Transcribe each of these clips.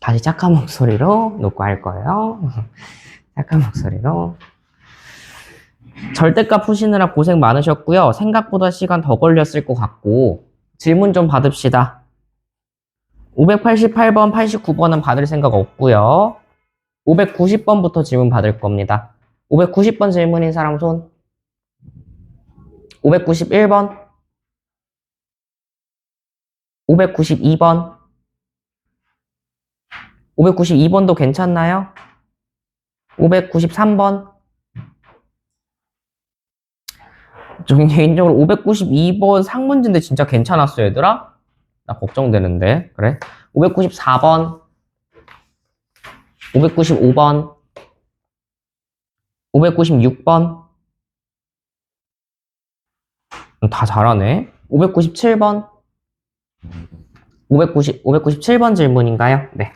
다시 착한 목소리로 놓고 할 거예요. 착한 목소리로. 절대값 푸시느라 고생 많으셨고요. 생각보다 시간 더 걸렸을 것 같고 질문 좀 받읍시다. 588번, 89번은 받을 생각 없고요. 590번부터 질문 받을 겁니다. 590번 질문인 사람 손. 591번. 592번. 592번도 괜찮나요? 593번. 저 개인적으로 592번 상문제인데 진짜 괜찮았어, 얘들아? 나 걱정되는데. 그래? 594번. 595번. 596번. 다 잘하네. 597번. 597번 질문인가요? 네.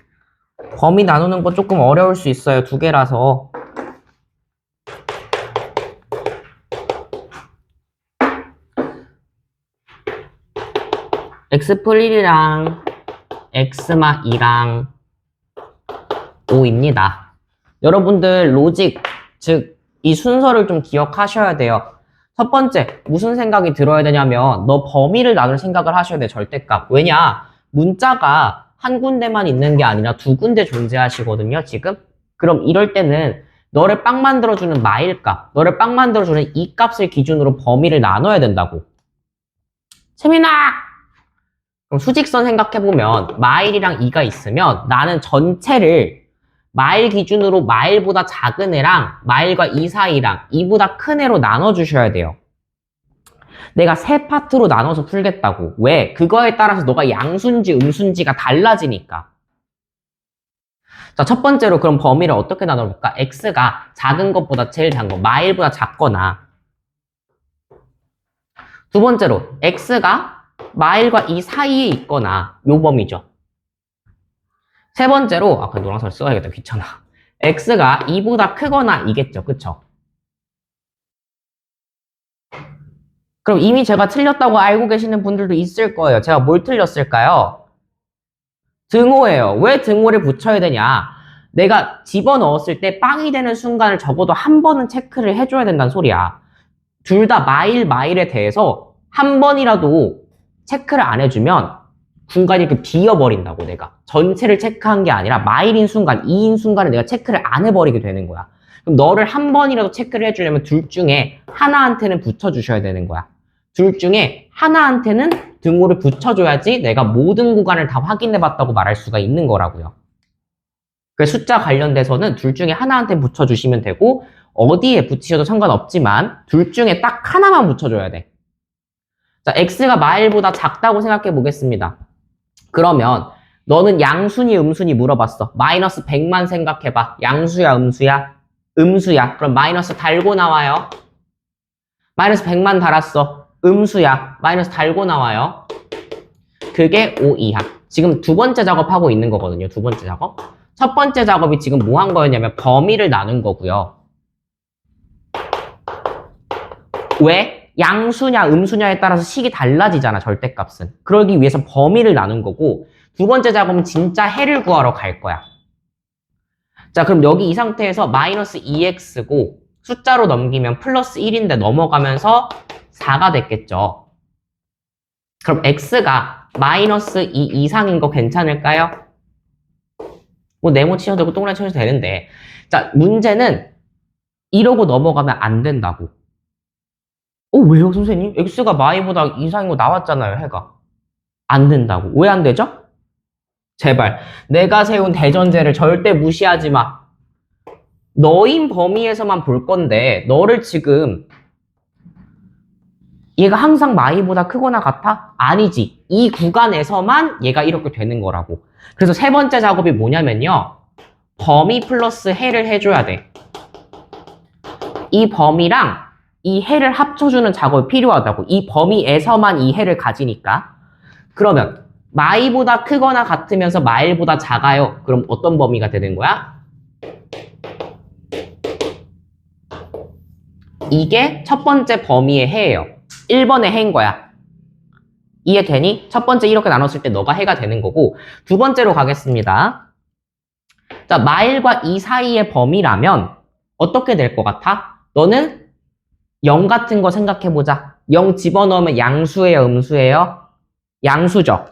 범위 나누는 거 조금 어려울 수 있어요. 두 개라서. x+1이랑 x마 2랑 5입니다. 여러분들 로직, 즉 이 순서를 좀 기억하셔야 돼요. 첫 번째, 무슨 생각이 들어야 되냐면 너 범위를 나눌 생각을 하셔야 돼, 절대값. 왜냐? 문자가 한 군데만 있는 게 아니라 두 군데 존재하시거든요, 지금. 그럼 이럴 때는 너를 빵 만들어주는 마일값, 너를 빵 만들어주는 이 값을 기준으로 범위를 나눠야 된다고. 세민아! 그럼 수직선 생각해보면 마일이랑 2가 있으면 나는 전체를 마일 기준으로 마일보다 작은 애랑 마일과 2 사이랑 2보다 큰 애로 나눠주셔야 돼요. 내가 세 파트로 나눠서 풀겠다고. 왜? 그거에 따라서 너가 양수인지 음수인지가 달라지니까. 자, 첫 번째로 그럼 범위를 어떻게 나눠볼까? x가 작은 것보다 제일 작은 거, 마일보다 작거나. 두 번째로 x가 마일과 2 사이에 있거나 요 범위죠. 세 번째로 그냥 노란색을 써야겠다. 귀찮아. x가 2보다 크거나 이겠죠. 그쵸? 그럼 이미 제가 틀렸다고 알고 계시는 분들도 있을 거예요. 제가 뭘 틀렸을까요? 등호예요. 왜 등호를 붙여야 되냐? 내가 집어넣었을 때 빵이 되는 순간을 적어도 한 번은 체크를 해줘야 된다는 소리야. 둘 다 마일에 대해서 한 번이라도 체크를 안 해주면 중간에 이렇게 비어버린다고. 내가 전체를 체크한 게 아니라 마일인 순간, 2인 순간에 내가 체크를 안 해버리게 되는 거야. 그럼 너를 한 번이라도 체크를 해주려면 둘 중에 하나한테는 붙여주셔야 되는 거야. 둘 중에 하나한테는 등호를 붙여줘야지 내가 모든 구간을 다 확인해봤다고 말할 수가 있는 거라고요. 그래서 숫자 관련돼서는 둘 중에 하나한테 붙여주시면 되고 어디에 붙이셔도 상관없지만 둘 중에 딱 하나만 붙여줘야 돼. 자, x가 마일보다 작다고 생각해 보겠습니다. 그러면 너는 양순이 음순이 물어봤어. 마이너스 100만 생각해봐. 양수야 음수야? 음수야. 그럼 마이너스 달고 나와요. 마이너스 100만 달았어. 음수야. 마이너스 달고 나와요. 그게 5 이하. 지금 두 번째 작업하고 있는 거거든요. 두 번째 작업. 첫 번째 작업이 지금 뭐 한 거였냐면 범위를 나눈 거고요. 왜? 양수냐 음수냐에 따라서 식이 달라지잖아, 절대값은. 그러기 위해서 범위를 나눈 거고 두 번째 작업은 진짜 해를 구하러 갈 거야. 자, 그럼 여기 이 상태에서 마이너스 2x고 숫자로 넘기면 플러스 1인데 넘어가면서 4가 됐겠죠. 그럼 x가 마이너스 2 이상인 거 괜찮을까요? 뭐 네모 치셔도 되고 동그라미 치셔도 되는데, 자, 문제는 이러고 넘어가면 안 된다고. 왜요, 선생님? x가 마이보다 이상인 거 나왔잖아요, 해가. 안 된다고. 왜 안 되죠? 제발. 내가 세운 대전제를 절대 무시하지 마. 너인 범위에서만 볼 건데, 너를 지금, 얘가 항상 마이보다 크거나 같아? 아니지. 이 구간에서만 얘가 이렇게 되는 거라고. 그래서 세 번째 작업이 뭐냐면요. 범위 플러스 해를 해줘야 돼. 이 범위랑 이 해를 합쳐주는 작업이 필요하다고. 이 범위에서만 이 해를 가지니까. 그러면 마이보다 크거나 같으면서 마일보다 작아요. 그럼 어떤 범위가 되는 거야? 이게 첫 번째 범위의 해예요. 1번의 해인 거야. 이해되니? 첫 번째 이렇게 나눴을 때 너가 해가 되는 거고 두 번째로 가겠습니다. 자, 마일과 이 사이의 범위라면 어떻게 될 것 같아? 너는 0 같은 거 생각해보자. 0 집어넣으면 양수예요, 음수예요? 양수죠.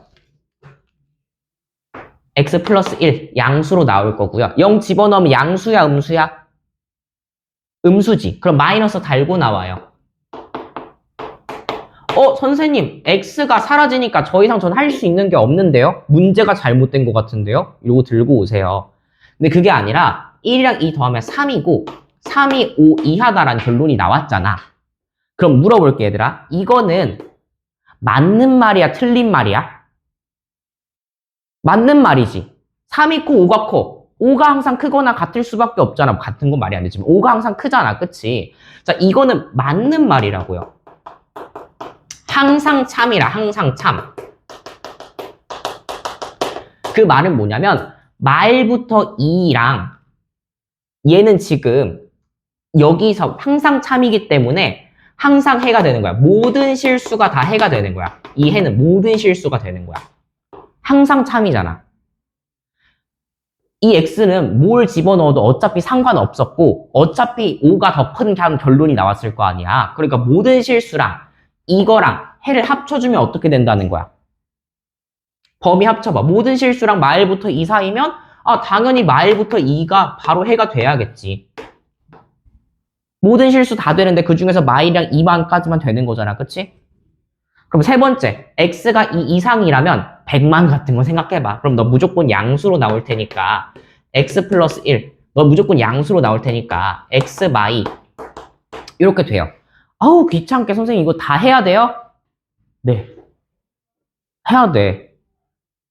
x 플러스 1 양수로 나올 거고요. 0 집어넣으면 양수야, 음수야? 음수지. 그럼 마이너스 달고 나와요. 선생님, x가 사라지니까 더 이상 전 할 수 있는 게 없는데요? 문제가 잘못된 것 같은데요? 이러고 들고 오세요. 근데 그게 아니라 1이랑 2 더하면 3이고 3이 5 이하다라는 결론이 나왔잖아. 그럼 물어볼게, 얘들아. 이거는 맞는 말이야, 틀린 말이야? 맞는 말이지. 3이 커, 5가 커. 5가 항상 크거나 같을 수밖에 없잖아. 같은 건 말이 안 되지만 5가 항상 크잖아. 그치? 자, 이거는 맞는 말이라고요. 항상 참이라, 항상 참. 그 말은 뭐냐면 말부터 2랑 얘는 지금 여기서 항상 참이기 때문에 항상 해가 되는 거야. 모든 실수가 다 해가 되는 거야. 이 해는 모든 실수가 되는 거야. 항상 참이잖아. 이 x는 뭘 집어넣어도 어차피 상관없었고 어차피 5가 더 큰 결론이 나왔을 거 아니야. 그러니까 모든 실수랑 이거랑 해를 합쳐주면 어떻게 된다는 거야? 범위 합쳐봐. 모든 실수랑 마일부터 2 사이면 당연히 마일부터 2가 바로 해가 돼야겠지. 모든 실수 다 되는데 그 중에서 마일이랑 2만까지만 되는 거잖아. 그치? 그럼 세 번째, x가 2 이상이라면 100만 같은 거 생각해봐. 그럼 너 무조건 양수로 나올 테니까 x 플러스 1, 너 무조건 양수로 나올 테니까 x 마이 이렇게 돼요. 아우 귀찮게 선생님 이거 다 해야 돼요? 네. 해야 돼.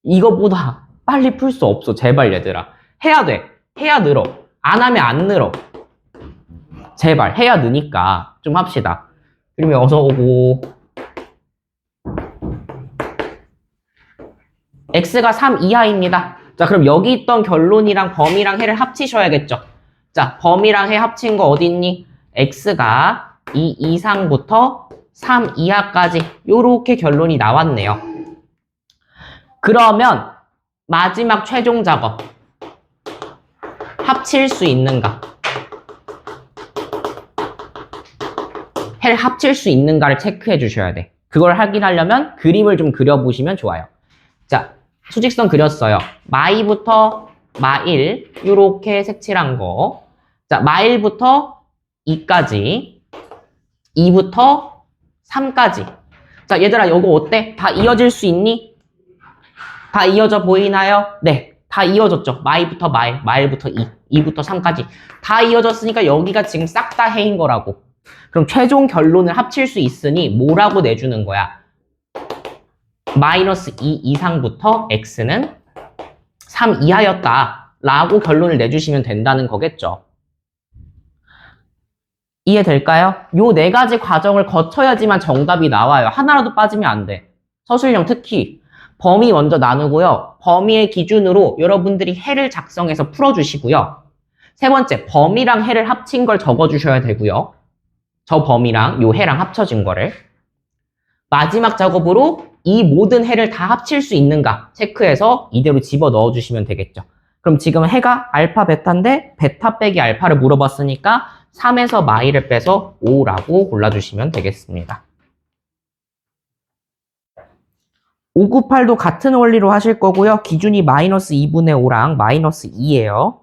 이거보다 빨리 풀 수 없어. 제발 얘들아. 해야 돼. 해야 늘어. 안 하면 안 늘어. 제발 해야 느니까 좀 합시다. 그러면 어서 오고. x가 3 이하입니다. 자, 그럼 여기 있던 결론이랑 범위랑 해를 합치셔야겠죠. 자, 범위랑 해 합친 거 어디 있니? x가 2 이상부터 3 이하까지 요렇게 결론이 나왔네요. 그러면 마지막 최종 작업. 합칠 수 있는가? 해를 합칠 수 있는가를 체크해 주셔야 돼. 그걸 확인하려면 그림을 좀 그려보시면 좋아요. 자, 수직선 그렸어요. 마이부터 마일 요렇게 색칠한 거. 자, 마일부터 2까지 2부터 3까지. 자, 얘들아 이거 어때? 다 이어질 수 있니? 다 이어져 보이나요? 네, 다 이어졌죠. 마이부터 마일, 마일부터 2, 2부터 3까지 다 이어졌으니까 여기가 지금 싹 다 해인 거라고. 그럼 최종 결론을 합칠 수 있으니 뭐라고 내주는 거야? 마이너스 2 이상부터 x는 3 이하였다 라고 결론을 내주시면 된다는 거겠죠. 이해될까요? 요 네 가지 과정을 거쳐야지만 정답이 나와요. 하나라도 빠지면 안 돼. 서술형 특히 범위 먼저 나누고요. 범위의 기준으로 여러분들이 해를 작성해서 풀어주시고요. 세 번째, 범위랑 해를 합친 걸 적어주셔야 되고요. 저 범위랑 요 해랑 합쳐진 거를. 마지막 작업으로 이 모든 해를 다 합칠 수 있는가 체크해서 이대로 집어 넣어주시면 되겠죠. 그럼 지금 해가 알파 베타인데 베타 빼기 알파를 물어봤으니까 3에서 마이를 빼서 5라고 골라주시면 되겠습니다. 598도 같은 원리로 하실 거고요. 기준이 마이너스 2분의 5랑 마이너스 2예요.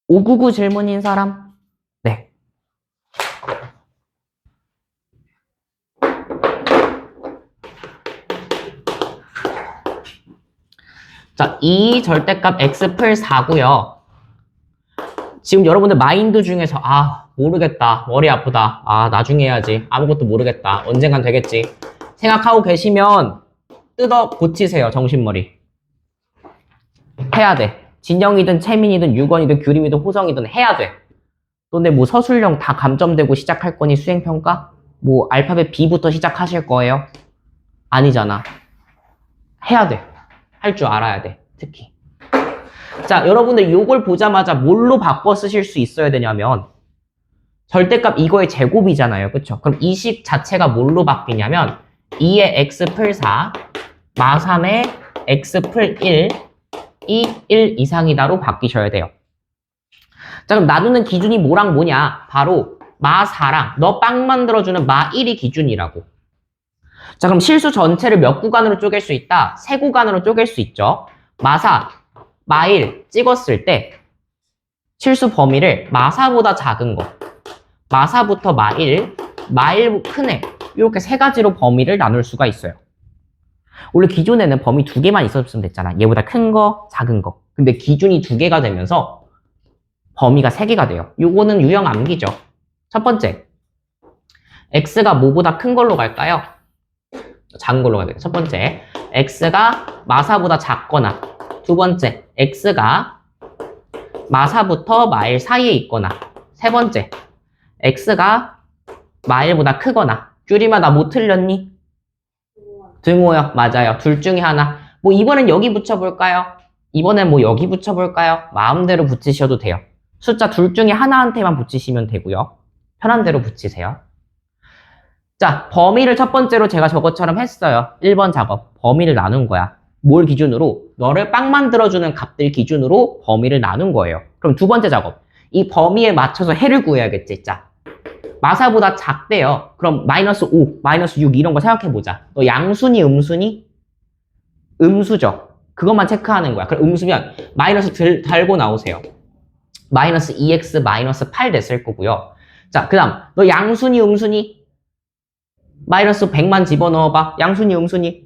599 질문인 사람? 네. 자, 이 절대값 x 풀 4고요. 지금 여러분들 마인드 중에서 모르겠다. 머리 아프다. 나중에 해야지. 아무것도 모르겠다. 언젠간 되겠지. 생각하고 계시면 뜯어 고치세요. 정신머리. 해야 돼. 진영이든 채민이든 유건이든 규림이든 호성이든 해야 돼. 근데 뭐 서술형 다 감점되고 시작할 거니 수행평가? 뭐 알파벳 B부터 시작하실 거예요? 아니잖아. 해야 돼. 할 줄 알아야 돼. 특히. 자, 여러분들 요걸 보자마자 뭘로 바꿔 쓰실 수 있어야 되냐면 절대값 이거의 제곱이잖아요. 그쵸? 그럼 이 식 자체가 뭘로 바뀌냐면 2의 x 풀 4 마 3의 x 풀 1 이 1 이상이다로 바뀌셔야 돼요. 자, 그럼 나누는 기준이 뭐랑 뭐냐? 바로 마 4랑 너 빵 만들어주는 마 1이 기준이라고. 자, 그럼 실수 전체를 몇 구간으로 쪼갤 수 있다? 세 구간으로 쪼갤 수 있죠. 마 4, 마 1 찍었을 때 실수 범위를 마 4보다 작은 거, 마 4부터 마 1, 마 1 큰 애, 이렇게 세 가지로 범위를 나눌 수가 있어요. 원래 기존에는 범위 두 개만 있었으면 됐잖아. 얘보다 큰 거, 작은 거. 근데 기준이 두 개가 되면서 범위가 세 개가 돼요. 요거는 유형 암기죠. 첫 번째, x가 뭐보다 큰 걸로 갈까요? 작은 걸로 가야 돼요. 첫 번째, x가 마사보다 작거나, 두 번째, x가 마사부터 마일 사이에 있거나, 세 번째, x가 마일보다 크거나. 쭈리마 나 뭐 틀렸니? 등호요. 맞아요. 둘 중에 하나. 뭐 이번엔 여기 붙여볼까요? 이번엔 뭐 여기 붙여볼까요? 마음대로 붙이셔도 돼요. 숫자 둘 중에 하나한테만 붙이시면 되고요. 편한 대로 붙이세요. 자, 범위를 첫 번째로 제가 저것처럼 했어요. 1번 작업. 범위를 나눈 거야. 뭘 기준으로? 너를 빵 만들어주는 값들 기준으로 범위를 나눈 거예요. 그럼 두 번째 작업. 이 범위에 맞춰서 해를 구해야겠지. 자, 마사보다 작대요. 그럼 마이너스 5, 마이너스 6 이런 거 생각해보자. 너 양수니 음수니? 음수죠. 그것만 체크하는 거야. 그럼 음수면 마이너스 달고 나오세요. 마이너스 2x 마이너스 8 됐을 거고요. 자, 그 다음 너 양수니 음수니? 마이너스 100만 집어넣어봐. 양수니 음수니?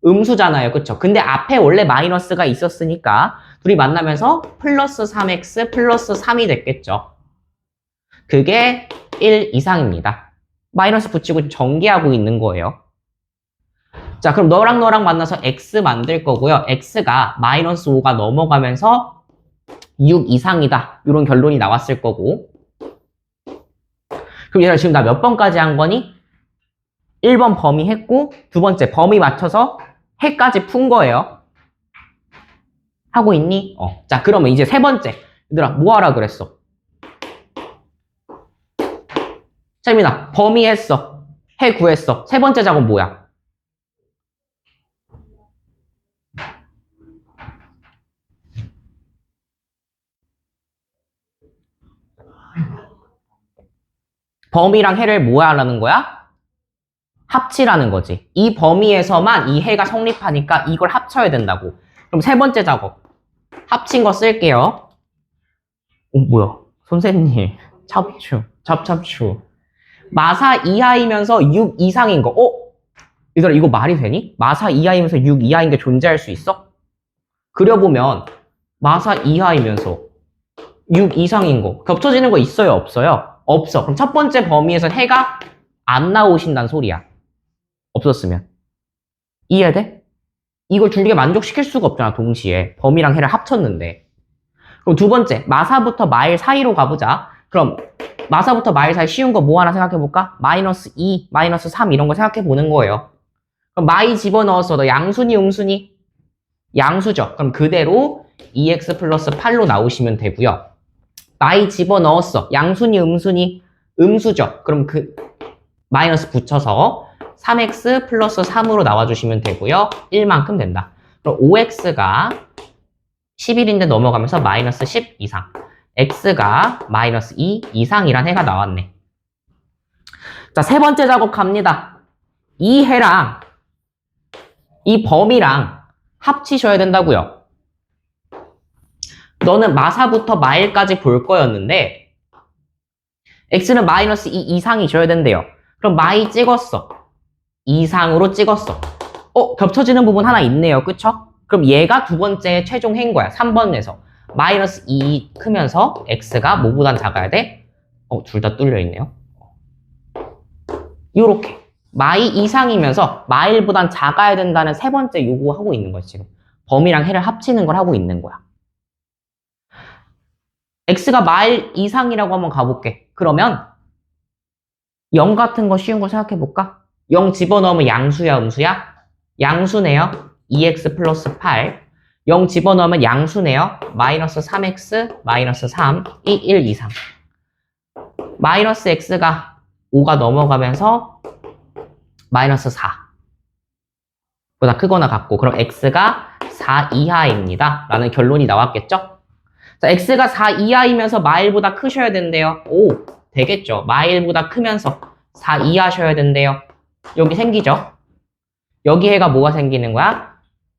음수잖아요. 그쵸? 근데 앞에 원래 마이너스가 있었으니까 둘이 만나면서 플러스 3x 플러스 3이 됐겠죠. 그게 1 이상입니다. 마이너스 붙이고 전개하고 있는 거예요. 자, 그럼 너랑 만나서 x 만들 거고요. x가 마이너스 5가 넘어가면서 6 이상이다. 이런 결론이 나왔을 거고. 그럼 얘들아 지금 나 몇 번까지 한 거니? 1번 범위 했고 두 번째 범위 맞춰서 해까지 푼 거예요. 하고 있니? 자, 그러면 이제 세 번째. 얘들아 뭐 하라 그랬어? 재민아 범위 했어. 해 구했어. 세 번째 작업 뭐야? 범위랑 해를 뭐 하라는 거야? 합치라는 거지. 이 범위에서만 이 해가 성립하니까 이걸 합쳐야 된다고. 그럼 세 번째 작업. 합친 거 쓸게요. 뭐야. 선생님. 찹추. 마사 이하이면서 6 이상인 거. 얘들아 이거 말이 되니? 마사 이하이면서 6 이하인 게 존재할 수 있어? 그려보면 마사 이하이면서 6 이상인 거. 겹쳐지는 거 있어요? 없어요? 없어. 그럼 첫 번째 범위에서 해가 안 나오신다는 소리야. 없었으면. 이해돼? 이걸 둘 개 만족시킬 수가 없잖아, 동시에. 범위랑 해를 합쳤는데. 그럼 두 번째, 마사부터 마일 사이로 가보자. 그럼 마사부터 마일 사이 쉬운 거 뭐 하나 생각해볼까? 마이너스 2, 마이너스 3 이런 거 생각해보는 거예요. 그럼 마이 집어넣었어. 너 양수니 음수니? 양수죠. 그럼 그대로 2x 플러스 8로 나오시면 되고요. 마이 집어넣었어. 양수니 음수니? 음수죠. 그럼 그 마이너스 붙여서 3x 플러스 3으로 나와주시면 되고요. 1만큼 된다. 그럼 5x가 11인데 넘어가면서 마이너스 10 이상. x가 마이너스 2 이상이란 해가 나왔네. 자, 세 번째 작업 갑니다. 이 해랑 이 범위랑 합치셔야 된다고요. 너는 마사부터 마일까지 볼 거였는데 x는 마이너스 2 이상이 줘야 된대요. 그럼 마이 찍었어. 이상으로 찍었어. 겹쳐지는 부분 하나 있네요. 그쵸? 그럼 얘가 두 번째 최종 해인 거야. 3번에서. 마이너스 2 크면서 x가 뭐보단 작아야 돼? 둘 다 뚫려 있네요. 요렇게. 마이 이상이면서 마일보단 작아야 된다는 세 번째 요구하고 있는 거야, 지금. 범위랑 해를 합치는 걸 하고 있는 거야. x가 마일 이상이라고 한번 가볼게. 그러면 0 같은 거 쉬운 거 생각해볼까? 0 집어넣으면 양수야, 음수야? 양수네요. 2x 플러스 8. 0 집어넣으면 양수네요. 마이너스 3x, 마이너스 3, 1 이상. 마이너스 x가 5가 넘어가면서 마이너스 4. 보다 크거나 같고, 그럼 x가 4 이하입니다. 라는 결론이 나왔겠죠? 자, x가 4 이하이면서 마일보다 크셔야 된대요. 오, 되겠죠. 마일보다 크면서 4 이하셔야 된대요. 여기 생기죠? 여기 해가 뭐가 생기는 거야?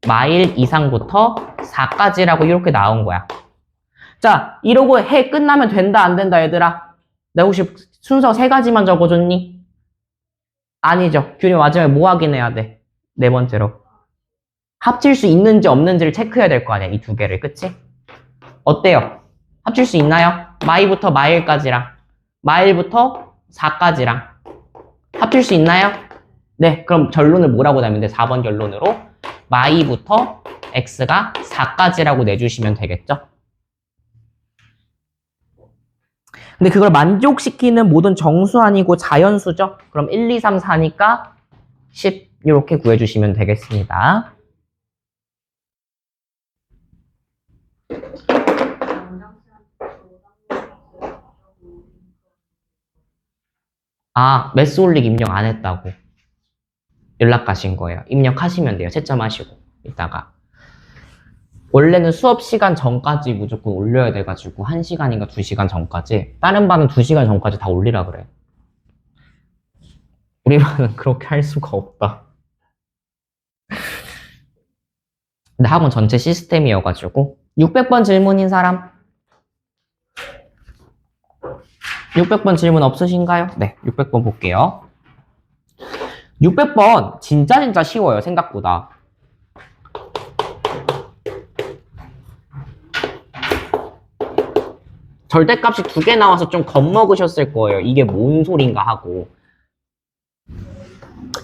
마일 이상부터 4까지라고 이렇게 나온 거야. 자, 이러고 해 끝나면 된다, 안 된다, 얘들아? 내가 혹시 순서 3가지만 적어줬니? 아니죠. 균형 마지막에 뭐 확인해야 돼? 네 번째로. 합칠 수 있는지 없는지를 체크해야 될 거 아니야, 이 2개를. 그치? 어때요? 합칠 수 있나요? 마이부터 마일까지랑 마일부터 4까지랑 합칠 수 있나요? 네, 그럼 결론을 뭐라고 내면 돼? 4번 결론으로 마이부터 x가 4까지라고 내주시면 되겠죠? 근데 그걸 만족시키는 모든 정수 아니고 자연수죠? 그럼 1, 2, 3, 4니까 10 이렇게 구해주시면 되겠습니다. 아, 매스 올릭 입력 안 했다고 연락 가신 거예요. 입력하시면 돼요. 채점하시고 이따가. 원래는 수업 시간 전까지 무조건 올려야 돼가지고 1시간인가 2시간 전까지. 다른 반은 2시간 전까지 다 올리라 그래. 우리 반은 그렇게 할 수가 없다. 근데 학원 전체 시스템이어가지고 600번 질문인 사람? 600번 질문 없으신가요? 네, 600번 볼게요. 600번 진짜 쉬워요, 생각보다. 절대값이 2개 나와서 좀 겁먹으셨을 거예요. 이게 뭔 소린가 하고.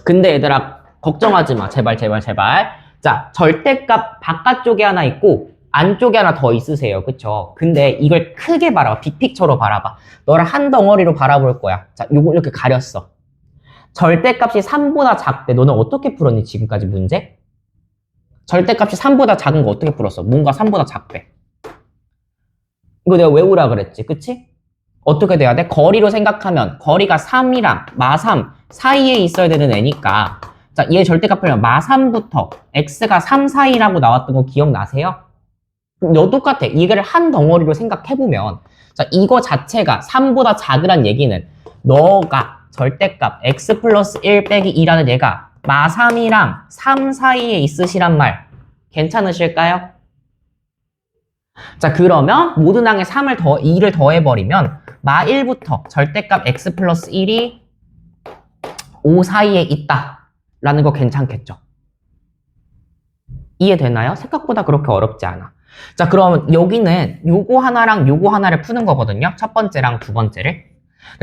근데 얘들아, 걱정하지 마. 제발, 제발, 제발. 자, 절대값 바깥쪽에 하나 있고 안쪽에 하나 더 있으세요. 그쵸? 근데 이걸 크게 바라봐. 빅픽처로 바라봐. 너를 한 덩어리로 바라볼 거야. 자, 요거 이렇게 가렸어. 절대값이 3보다 작대. 너는 어떻게 풀었니, 지금까지 문제? 절대값이 3보다 작은 거 어떻게 풀었어? 뭔가 3보다 작대. 이거 내가 외우라 그랬지, 그치? 어떻게 돼야 돼? 거리로 생각하면 거리가 3이랑 마3 사이에 있어야 되는 애니까, 자, 얘 절대값 풀면 마3부터 x가 3 사이라고 나왔던 거 기억나세요? 너 똑같아. 이거를 한 덩어리로 생각해보면, 자, 이거 자체가 3보다 작으란 얘기는 너가 절대값 x 플러스 1 빼기 2라는 얘가 마3이랑 3 사이에 있으시란 말 괜찮으실까요? 자, 그러면 모든 항에 2를 더해버리면 마1부터 절대값 x 플러스 1이 5 사이에 있다 라는 거 괜찮겠죠? 이해되나요? 생각보다 그렇게 어렵지 않아. 자, 그럼 여기는 요거 하나랑 요거 하나를 푸는 거거든요. 첫 번째랑 두 번째를.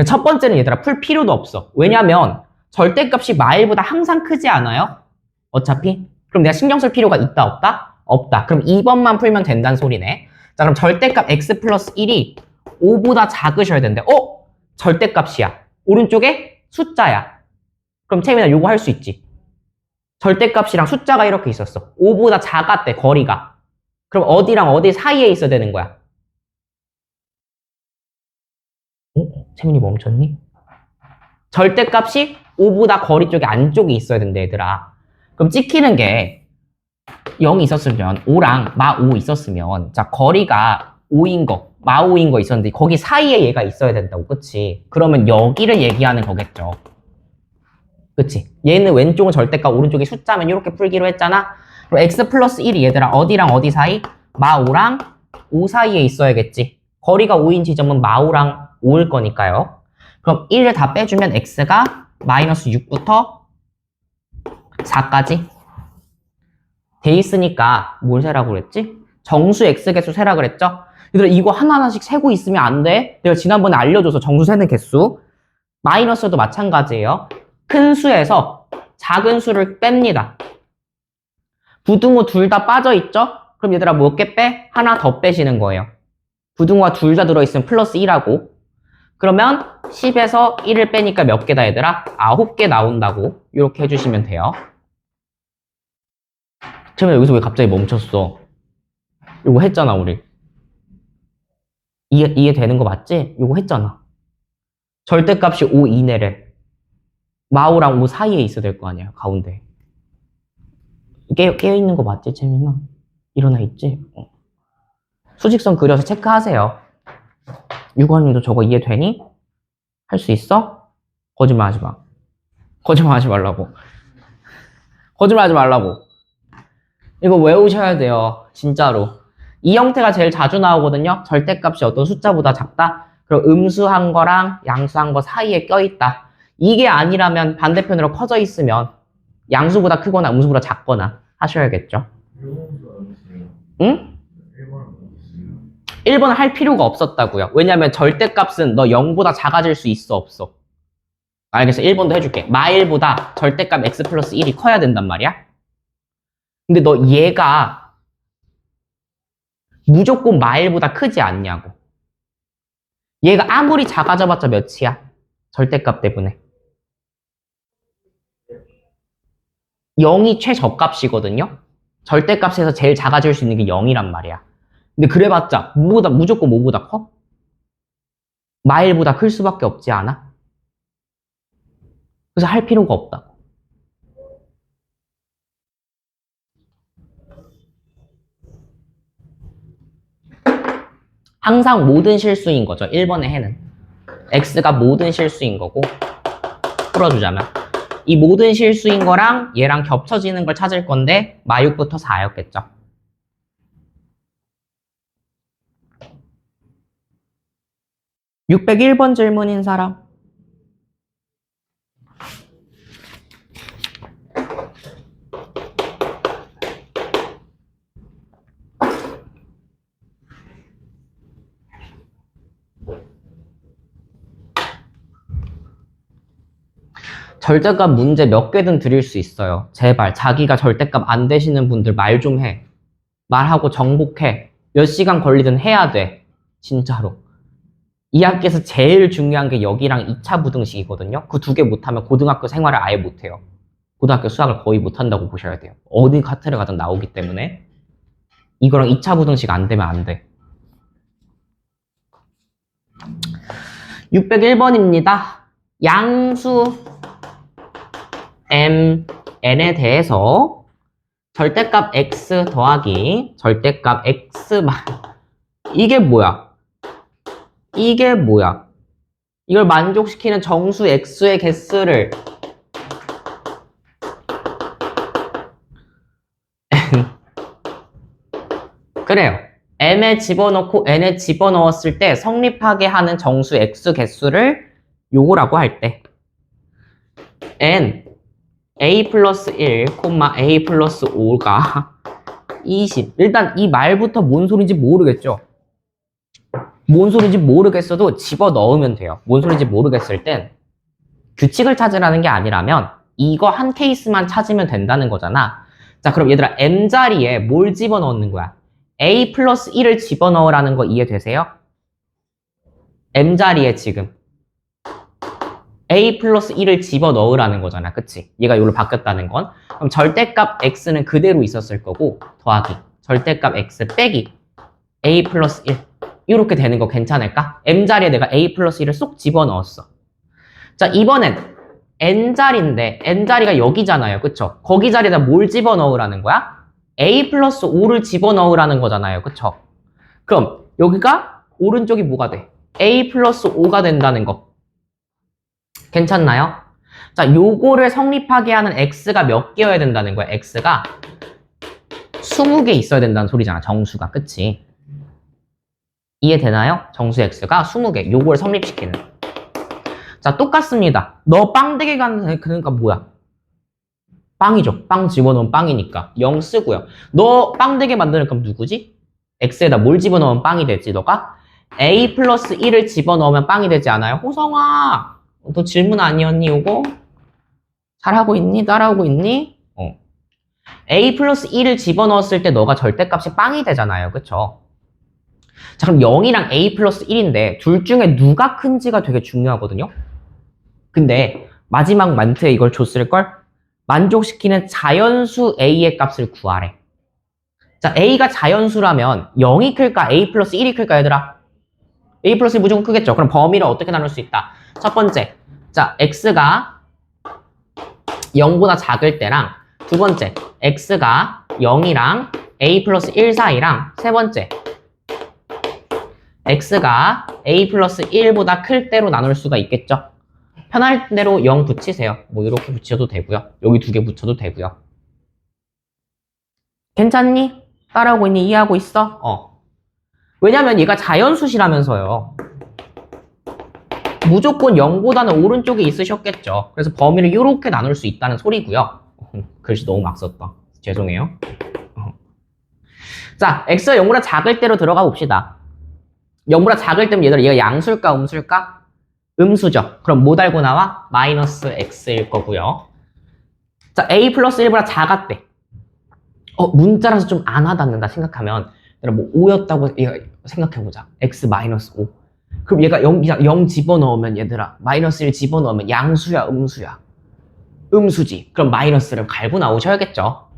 첫 번째는 얘들아 풀 필요도 없어. 왜냐면 절대값이 마일보다 항상 크지 않아요? 어차피. 그럼 내가 신경 쓸 필요가 있다 없다? 없다. 그럼 2번만 풀면 된다는 소리네. 자, 그럼 절대값 x 플러스 1이 5보다 작으셔야 되는데, 절대값이야. 오른쪽에 숫자야. 그럼 채민아 요거 할 수 있지. 절대값이랑 숫자가 이렇게 있었어. 5보다 작았대, 거리가. 그럼 어디랑 어디 사이에 있어야 되는 거야? 채민이 멈췄니? 절대값이 5보다 거리 쪽에 안쪽에 있어야 된대, 얘들아. 그럼 찍히는 게 0이 있었으면 5랑 마5 있었으면, 자, 거리가 5인 거, 마5인 거 있었는데 거기 사이에 얘가 있어야 된다고. 그치? 그러면 여기를 얘기하는 거겠죠. 그치? 얘는 왼쪽은 절대값, 오른쪽이 숫자면 이렇게 풀기로 했잖아. 그럼 x 플러스 1이 얘들아 어디랑 어디 사이? 마5랑 5 사이에 있어야겠지. 거리가 5인 지점은 마5랑 5일 거니까요. 그럼 1을 다 빼주면 x가 마이너스 6부터 4까지 돼 있으니까 뭘 세라고 그랬지? 정수 x개수 세라 그랬죠? 얘들아 이거 하나하나씩 세고 있으면 안 돼. 내가 지난번에 알려줘서 정수 세는 개수. 마이너스도 마찬가지예요. 큰 수에서 작은 수를 뺍니다. 부등호 둘 다 빠져있죠? 그럼 얘들아 몇 개 빼? 하나 더 빼시는 거예요. 부등호가 둘 다 들어있으면 플러스 1하고. 그러면 10에서 1을 빼니까 몇 개다 얘들아? 9개 나온다고 이렇게 해주시면 돼요. 처음에 여기서 왜 갑자기 멈췄어? 이거 했잖아 우리. 이해되는 거 맞지? 이거 했잖아. 절대값이 5 이내래. 마5랑 5 사이에 있어야 될 거 아니야, 가운데. 깨어있는 거 맞지, 채민아? 일어나 있지? 수직선 그려서 체크하세요. 유관님도 저거 이해되니? 할 수 있어? 거짓말 하지 마. 거짓말 하지 말라고. 거짓말 하지 말라고. 이거 외우셔야 돼요. 진짜로. 이 형태가 제일 자주 나오거든요. 절대값이 어떤 숫자보다 작다. 그리고 음수한 거랑 양수한 거 사이에 껴있다. 이게 아니라면 반대편으로 커져 있으면 양수보다 크거나 음수보다 작거나 하셔야겠죠. 응? 1번은 할 필요가 없었다고요. 왜냐면 절대값은 너 0보다 작아질 수 있어, 없어? 알겠어. 1번도 해줄게. 마1보다 절대값 x 플러스 1이 커야 된단 말이야. 근데 너 얘가 무조건 마1보다 크지 않냐고. 얘가 아무리 작아져봤자 몇이야? 절대값 때문에. 0이 최저값이거든요. 절대값에서 제일 작아질 수 있는 게 0이란 말이야. 근데 그래봤자 무조건 뭐보다 커? 마1보다 클 수밖에 없지 않아? 그래서 할 필요가 없다고. 항상 모든 실수인 거죠. 1번의 해는. x가 모든 실수인 거고 풀어주자면 이 모든 실수인 거랑 얘랑 겹쳐지는 걸 찾을 건데 마6부터 4였겠죠. (601번) 질문인 사람. 절대값 문제 몇 개든 드릴 수 있어요. 제발 자기가 절대값 안 되시는 분들 말 좀 해. 말하고 정복해. 몇 시간 걸리든 해야 돼. 진짜로. 이 학기에서 제일 중요한 게 여기랑 2차 부등식이거든요. 그 두 개 못하면 고등학교 생활을 아예 못해요. 고등학교 수학을 거의 못한다고 보셔야 돼요. 어디 카트를 가든 나오기 때문에 이거랑 2차 부등식 안 되면 안 돼. 601번입니다. 양수 m, n에 대해서 절대값 x 더하기 절대값 x 이게 뭐야? 이게 뭐야? 이걸 만족시키는 정수 x의 개수를 그래요. m에 집어넣고 n에 집어넣었을 때 성립하게 하는 정수 x 개수를 요거라고 할 때 n a 플러스 1, a 플러스 5가 20. 일단 이 말부터 뭔 소리인지 모르겠죠? 뭔 소리인지 모르겠어도 집어넣으면 돼요. 뭔 소리인지 모르겠을 땐 규칙을 찾으라는 게 아니라면 이거 한 케이스만 찾으면 된다는 거잖아. 자, 그럼 얘들아 m자리에 뭘 집어넣는 거야? a 플러스 1을 집어넣으라는 거 이해되세요? m자리에 지금 a 플러스 1을 집어넣으라는 거잖아. 그치? 얘가 여기로 바뀌었다는 건. 그럼 절대값 x는 그대로 있었을 거고 더하기 절대값 x 빼기 a 플러스 1 이렇게 되는 거 괜찮을까? m자리에 내가 a 플러스 1을 쏙 집어넣었어. 자, 이번엔 n자리인데 n자리가 여기잖아요. 그쵸? 거기 자리에다 뭘 집어넣으라는 거야? a 플러스 5를 집어넣으라는 거잖아요. 그쵸? 그럼 여기가 오른쪽이 뭐가 돼? a 플러스 5가 된다는 거. 괜찮나요? 자, 요거를 성립하게 하는 x가 몇 개여야 된다는 거야? x가 20개 있어야 된다는 소리잖아. 정수가. 그치? 이해되나요? 정수 x가 20개. 요걸 성립시키는. 자, 똑같습니다. 너 빵되게 가는 그러니까 뭐야? 빵이죠. 빵 집어넣으면 빵이니까 0 쓰고요. 너 빵되게 만드는 그럼 누구지? x에다 뭘 집어넣으면 빵이 되지? 너가? a 플러스 1을 집어넣으면 빵이 되지 않아요? 호성아! 너 질문 아니었니, 요거? 잘하고 있니? 따라하고 있니? a 플러스 1을 집어넣었을 때 너가 절대값이 빵이 되잖아요. 그쵸? 자, 그럼 0이랑 a 플러스 1인데 둘 중에 누가 큰지가 되게 중요하거든요? 근데 마지막 멘트에 이걸 줬을걸? 만족시키는 자연수 a의 값을 구하래. 자, a가 자연수라면 0이 클까? a 플러스 1이 클까, 얘들아? a 플러스 1 무조건 크겠죠? 그럼 범위를 어떻게 나눌 수 있다? 첫 번째, 자, x가 0보다 작을 때랑 두 번째, x가 0이랑 a 플러스 1 사이랑 세 번째, x가 a 플러스 1보다 클 때로 나눌 수가 있겠죠. 편할 대로 0 붙이세요. 뭐 이렇게 붙여도 되고요. 여기 두 개 붙여도 되고요. 괜찮니? 따라오고 있니? 이해하고 있어? 왜냐면 얘가 자연수시라면서요. 무조건 0보다는 오른쪽에 있으셨겠죠. 그래서 범위를 이렇게 나눌 수 있다는 소리고요. 글씨 너무 막 썼다. 죄송해요. 자, x가 0보다 작을 때로 들어가 봅시다. 0보다 작을 때면 얘들아 얘가 양수일까 음수일까? 음수죠. 그럼 뭐 달고 나와? 마이너스 x일 거고요. 자, a 플러스 1보다 작았대. 문자라서 좀 안 와닿는다 생각하면 얘들아 뭐 5였다고 얘가 생각해보자. x 마이너스 5. 그럼 얘가 0 집어넣으면 얘들아 마이너스 1 집어넣으면 양수야 음수야? 음수지. 그럼 마이너스를 갈고 나오셔야겠죠.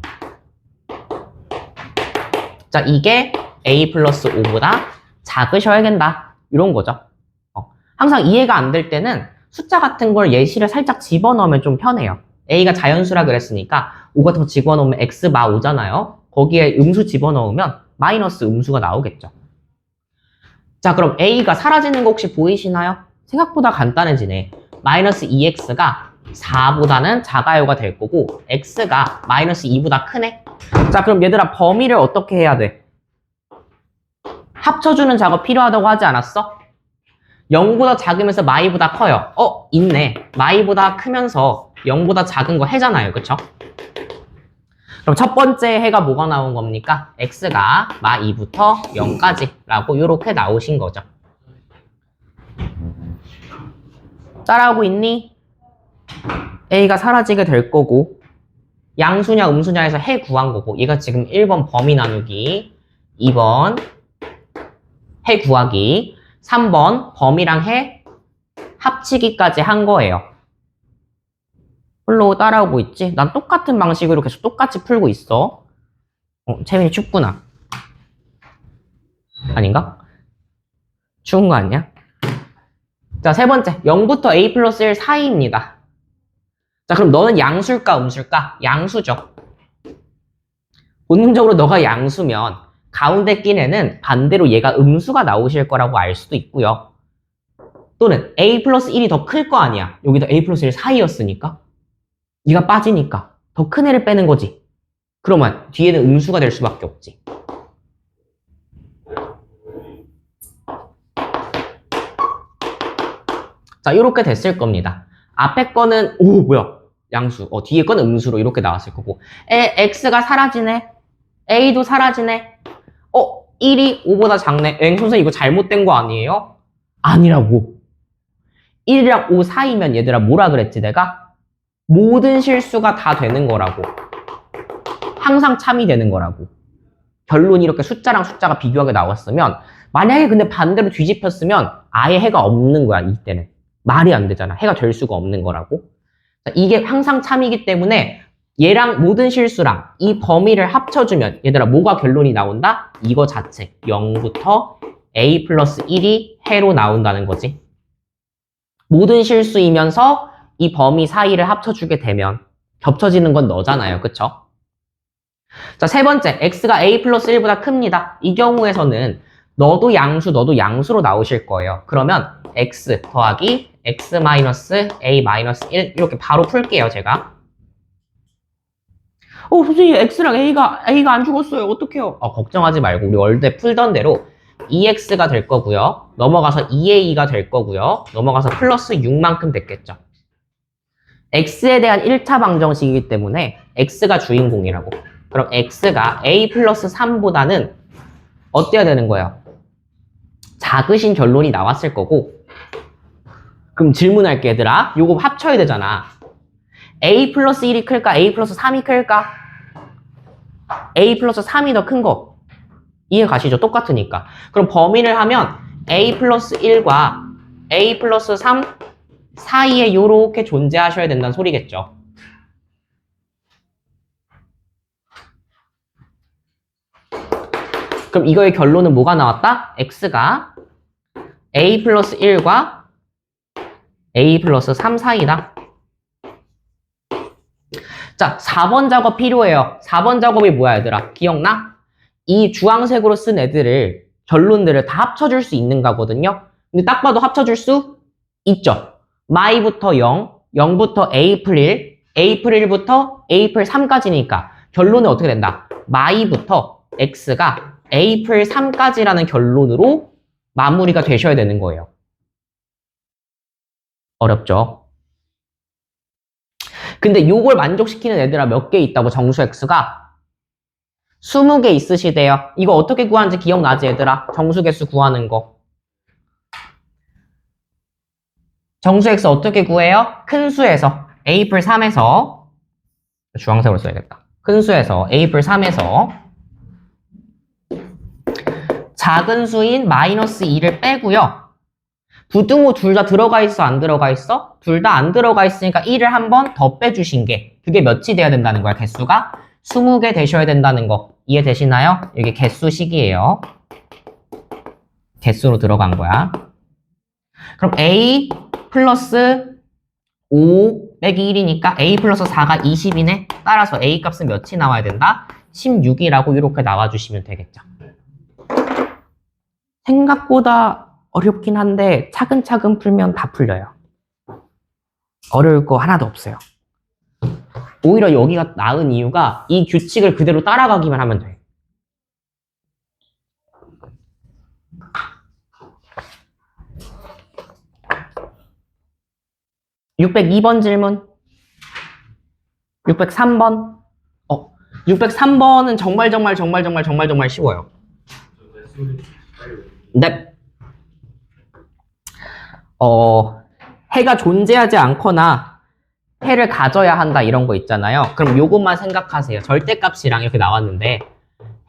자, 이게 a 플러스 5보다 작으셔야 된다. 이런 거죠. 항상 이해가 안 될 때는 숫자 같은 걸 예시를 살짝 집어넣으면 좀 편해요. a가 자연수라 그랬으니까 5가 더 집어넣으면 x 마 5잖아요. 거기에 음수 집어넣으면 마이너스 음수가 나오겠죠. 자, 그럼 a가 사라지는 거 혹시 보이시나요? 생각보다 간단해지네. 마이너스 2x가 4보다는 작아요가 될 거고 x가 마이너스 2보다 크네. 자, 그럼 얘들아 범위를 어떻게 해야 돼? 합쳐주는 작업 필요하다고 하지 않았어? 0보다 작으면서 마이보다 커요. 있네. 마이보다 크면서 0보다 작은 거 해잖아요. 그쵸? 그럼 첫 번째 해가 뭐가 나온 겁니까? x가 마 2부터 0까지 라고 이렇게 나오신 거죠. 따라하고 있니? a가 사라지게 될 거고 양수냐 음수냐에서 해 구한 거고 얘가 지금 1번 범위 나누기 2번 해 구하기 3번 범위랑 해 합치기까지 한 거예요. 홀로 따라오고 있지? 난 똑같은 방식으로 계속 똑같이 풀고 있어. 채민이 춥구나. 아닌가? 추운 거 아니야? 자, 세 번째 0부터 a 플러스 1 사이입니다. 자, 그럼 너는 양수일까 음수일까? 양수죠. 본능적으로 너가 양수면 가운데 낀 애는 반대로 얘가 음수가 나오실 거라고 알 수도 있고요. 또는 a 플러스 1이 더 클 거 아니야. 여기도 a 플러스 1 사이였으니까. 얘가 빠지니까 더 큰 애를 빼는 거지. 그러면 뒤에는 음수가 될 수밖에 없지. 자, 이렇게 됐을 겁니다. 앞에 거는 뭐야? 양수. 뒤에 거는 음수로 이렇게 나왔을 거고. x가 사라지네. a도 사라지네. 1이 5보다 작네. 선생님 이거 잘못된 거 아니에요? 아니라고. 1이랑 5 사이면 얘들아 뭐라 그랬지 내가? 모든 실수가 다 되는 거라고. 항상 참이 되는 거라고. 결론이 이렇게 숫자랑 숫자가 비교하게 나왔으면 만약에 근데 반대로 뒤집혔으면 아예 해가 없는 거야. 이때는. 말이 안 되잖아. 해가 될 수가 없는 거라고. 이게 항상 참이기 때문에 얘랑 모든 실수랑 이 범위를 합쳐주면 얘들아 뭐가 결론이 나온다? 이거 자체 0부터 a 플러스 1이 해로 나온다는 거지. 모든 실수이면서 이 범위 사이를 합쳐주게 되면 겹쳐지는 건 너잖아요. 그쵸? 자, 세 번째 x가 a 플러스 1보다 큽니다. 이 경우에서는 너도 양수로 나오실 거예요. 그러면 x 더하기 x 마이너스 a 마이너스 1 이렇게 바로 풀게요. 제가. 선생님 x랑 a가 안 죽었어요. 어떡해요? 걱정하지 말고 우리 원래 풀던 대로 2x가 될 거고요. 넘어가서 2a가 될 거고요. 넘어가서 플러스 6만큼 됐겠죠. x에 대한 1차 방정식이기 때문에 x가 주인공이라고. 그럼 x가 a 플러스 3보다는 어때야 되는 거예요? 작으신 결론이 나왔을 거고. 그럼 질문할게 얘들아. 요거 합쳐야 되잖아. a 플러스 1이 클까? a 플러스 3이 클까? a 플러스 3이 더 큰 거. 이해 가시죠? 똑같으니까. 그럼 범위를 하면 a 플러스 1과 a 플러스 3 사이에 요렇게 존재하셔야 된다는 소리겠죠. 그럼 이거의 결론은 뭐가 나왔다? x가 a 플러스 1과 a 플러스 3 사이다. 자, 4번 작업 필요해요. 4번 작업이 뭐야, 얘들아? 기억나? 이 주황색으로 쓴 애들을, 결론들을 다 합쳐줄 수 있는 거거든요. 근데 딱 봐도 합쳐줄 수 있죠. 마이부터 0, 0부터 에이플 1, 에이플 1부터 에이플 3까지니까 결론은 어떻게 된다? 마이부터 x가 에이플 3까지라는 결론으로 마무리가 되셔야 되는 거예요. 어렵죠? 근데 요걸 만족시키는 애들아 몇 개 있다고 정수 x가? 20개 있으시대요. 이거 어떻게 구하는지 기억나지 얘들아? 정수 개수 구하는 거. 정수 x 어떻게 구해요? 큰 수에서 a플 3에서 주황색으로 써야겠다. 큰 수에서 a플 3에서 작은 수인 마이너스 2를 빼고요. 부등호 둘 다 들어가 있어 안 들어가 있어? 둘 다 안 들어가 있으니까 1을 한 번 더 빼주신 게 그게 몇이 돼야 된다는 거야 개수가? 20개 되셔야 된다는 거 이해되시나요? 이게 개수식이에요. 개수로 들어간 거야. 그럼 a 플러스 5 빼기 1이니까 a 플러스 4가 20이네. 따라서 a 값은 몇이 나와야 된다? 16이라고 이렇게 나와주시면 되겠죠. 생각보다 어렵긴 한데 차근차근 풀면 다 풀려요. 어려울 거 하나도 없어요. 오히려 여기가 나은 이유가 이 규칙을 그대로 따라가기만 하면 돼. (602번) 질문. 603번. 603번은 정말 쉬워요. 네. 해가 존재하지 않거나 해를 가져야 한다 이런 거 있잖아요. 그럼 요것만 생각하세요. 절대값이랑 이렇게 나왔는데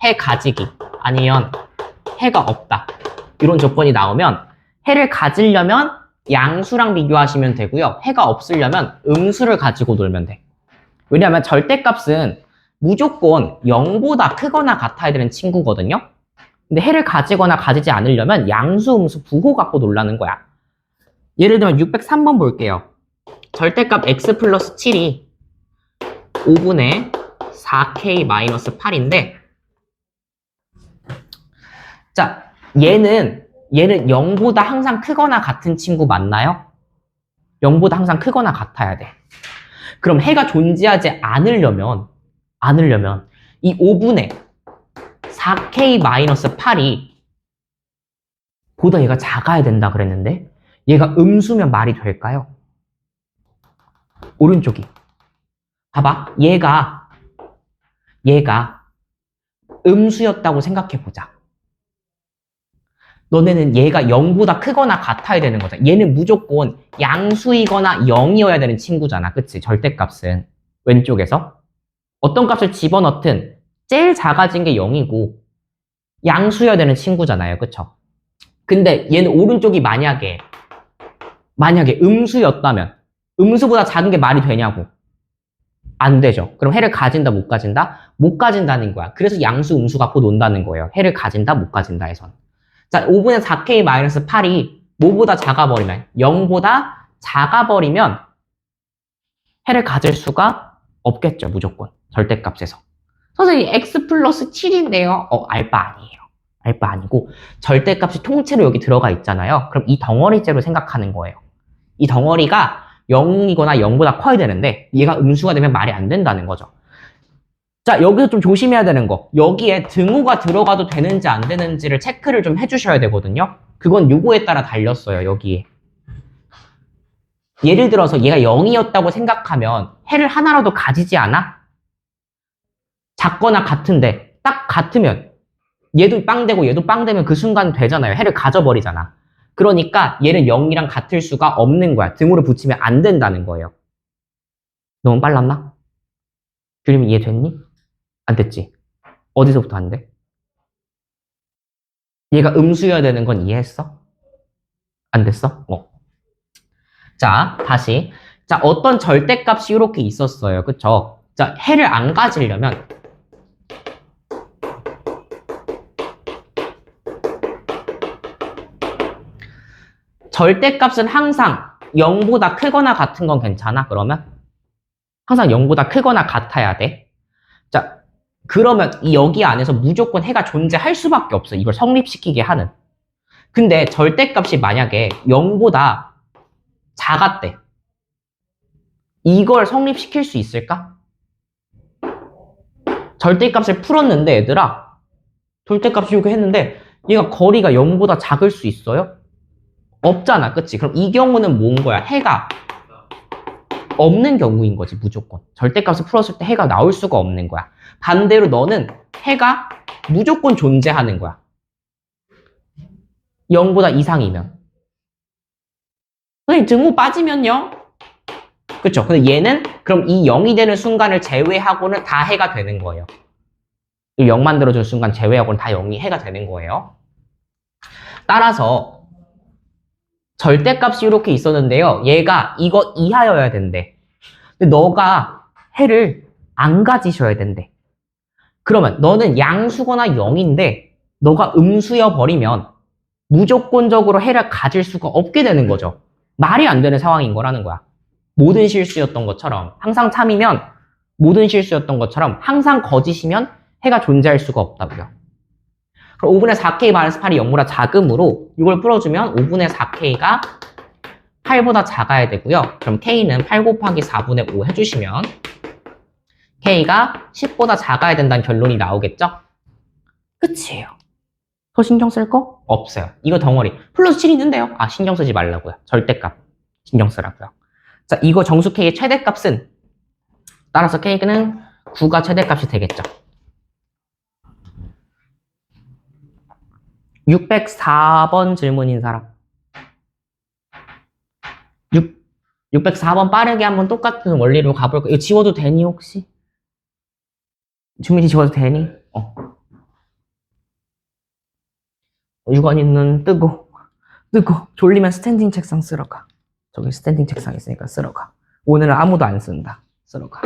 해 가지기 아니면 해가 없다 이런 조건이 나오면 해를 가지려면 양수랑 비교하시면 되고요. 해가 없으려면 음수를 가지고 놀면 돼. 왜냐하면 절대값은 무조건 0보다 크거나 같아야 되는 친구거든요. 근데 해를 가지거나 가지지 않으려면 양수, 음수, 부호 갖고 놀라는 거야. 예를 들면 603번 볼게요. 절대값 x 플러스 7이 5분의 4k 마이너스 8인데 자, 얘는 0보다 항상 크거나 같은 친구 맞나요? 0보다 항상 크거나 같아야 돼. 그럼 해가 존재하지 않으려면 이 5분의 4k 마이너스 8이 보다 얘가 작아야 된다 그랬는데 얘가 음수면 말이 될까요? 오른쪽이. 봐봐. 얘가 음수였다고 생각해보자. 너네는 얘가 0보다 크거나 같아야 되는 거잖아. 얘는 무조건 양수이거나 0이어야 되는 친구잖아. 그치? 절대값은. 왼쪽에서. 어떤 값을 집어넣든 제일 작아진 게 0이고 양수여야 되는 친구잖아요. 그쵸? 근데 얘는 오른쪽이 만약에 음수였다면 음수보다 작은 게 말이 되냐고. 안 되죠. 그럼 해를 가진다, 못 가진다? 못 가진다는 거야. 그래서 양수, 음수 갖고 논다는 거예요. 해를 가진다, 못 가진다 해선. 자, 5분의 4k-8이 뭐보다 작아버리면 0보다 작아버리면 해를 가질 수가 없겠죠. 무조건. 절대값에서. 선생님 x 플러스 7인데요. 알바 아니에요. 알바 아니고 절대값이 통째로 여기 들어가 있잖아요. 그럼 이 덩어리째로 생각하는 거예요. 이 덩어리가 0이거나 0보다 커야 되는데 얘가 음수가 되면 말이 안 된다는 거죠. 자, 여기서 좀 조심해야 되는 거. 여기에 등호가 들어가도 되는지 안 되는지를 체크를 좀 해주셔야 되거든요. 그건 요거에 따라 달렸어요. 여기에. 예를 들어서 얘가 0이었다고 생각하면 해를 하나라도 가지지 않아? 작거나 같은데 딱 같으면 얘도 빵 되고 얘도 빵 되면 그 순간 되잖아요. 해를 가져버리잖아. 그러니까 얘는 0이랑 같을 수가 없는 거야. 등호를 붙이면 안 된다는 거예요. 너무 빨랐나? 규림이 이해됐니? 안 됐지? 어디서부터 안 돼? 얘가 음수여야 되는 건 이해했어? 안 됐어? 자, 다시. 자, 어떤 절대값이 이렇게 있었어요. 그쵸? 자, 해를 안 가지려면 절대값은 항상 0보다 크거나 같은 건 괜찮아? 그러면? 항상 0보다 크거나 같아야 돼. 자, 그러면 여기 안에서 무조건 해가 존재할 수밖에 없어. 이걸 성립시키게 하는. 근데 절대값이 만약에 0보다 작았대. 이걸 성립시킬 수 있을까? 절대값을 풀었는데 얘들아, 절대값이 이렇게 했는데 얘가 거리가 0보다 작을 수 있어요? 없잖아, 그치? 그럼 이 경우는 뭔 거야? 해가 없는 경우인 거지, 무조건. 절대값을 풀었을 때 해가 나올 수가 없는 거야. 반대로 너는 해가 무조건 존재하는 거야. 0보다 이상이면. 선생님, 등호 빠지면요? 그쵸? 근데 얘는 그럼 이 0이 되는 순간을 제외하고는 다 해가 되는 거예요. 0 만들어주는 순간 제외하고는 다 0이 해가 되는 거예요. 따라서 절대값이 이렇게 있었는데요. 얘가 이거 이하여야 된대. 근데 너가 해를 안 가지셔야 된대. 그러면 너는 양수거나 0인데 너가 음수여 버리면 무조건적으로 해를 가질 수가 없게 되는 거죠. 말이 안 되는 상황인 거라는 거야. 모든 실수였던 것처럼 항상 참이면 모든 실수였던 것처럼 항상 거짓이면 해가 존재할 수가 없다고요. 그럼 5분의 4k-8이 0보다 작음으로 이걸 풀어주면 5분의 4k가 8보다 작아야 되고요. 그럼 k는 8 곱하기 4분의 5 해주시면 k가 10보다 작아야 된다는 결론이 나오겠죠? 끝이에요. 더 신경 쓸 거? 없어요. 이거 덩어리. 플러스 7 있는데요. 아, 신경 쓰지 말라고요. 절대값. 신경 쓰라고요. 자, 이거 정수 k의 최대값은 따라서 k는 9가 최대값이 되겠죠. 604번 질문인 사람. 604번 빠르게 한번 똑같은 원리로 가볼까? 이거 지워도 되니, 혹시? 주민이 지워도 되니? 유건이는 뜨고, 졸리면 스탠딩 책상 쓰러 가. 저기 스탠딩 책상 있으니까 쓰러 가. 오늘은 아무도 안 쓴다. 쓰러 가.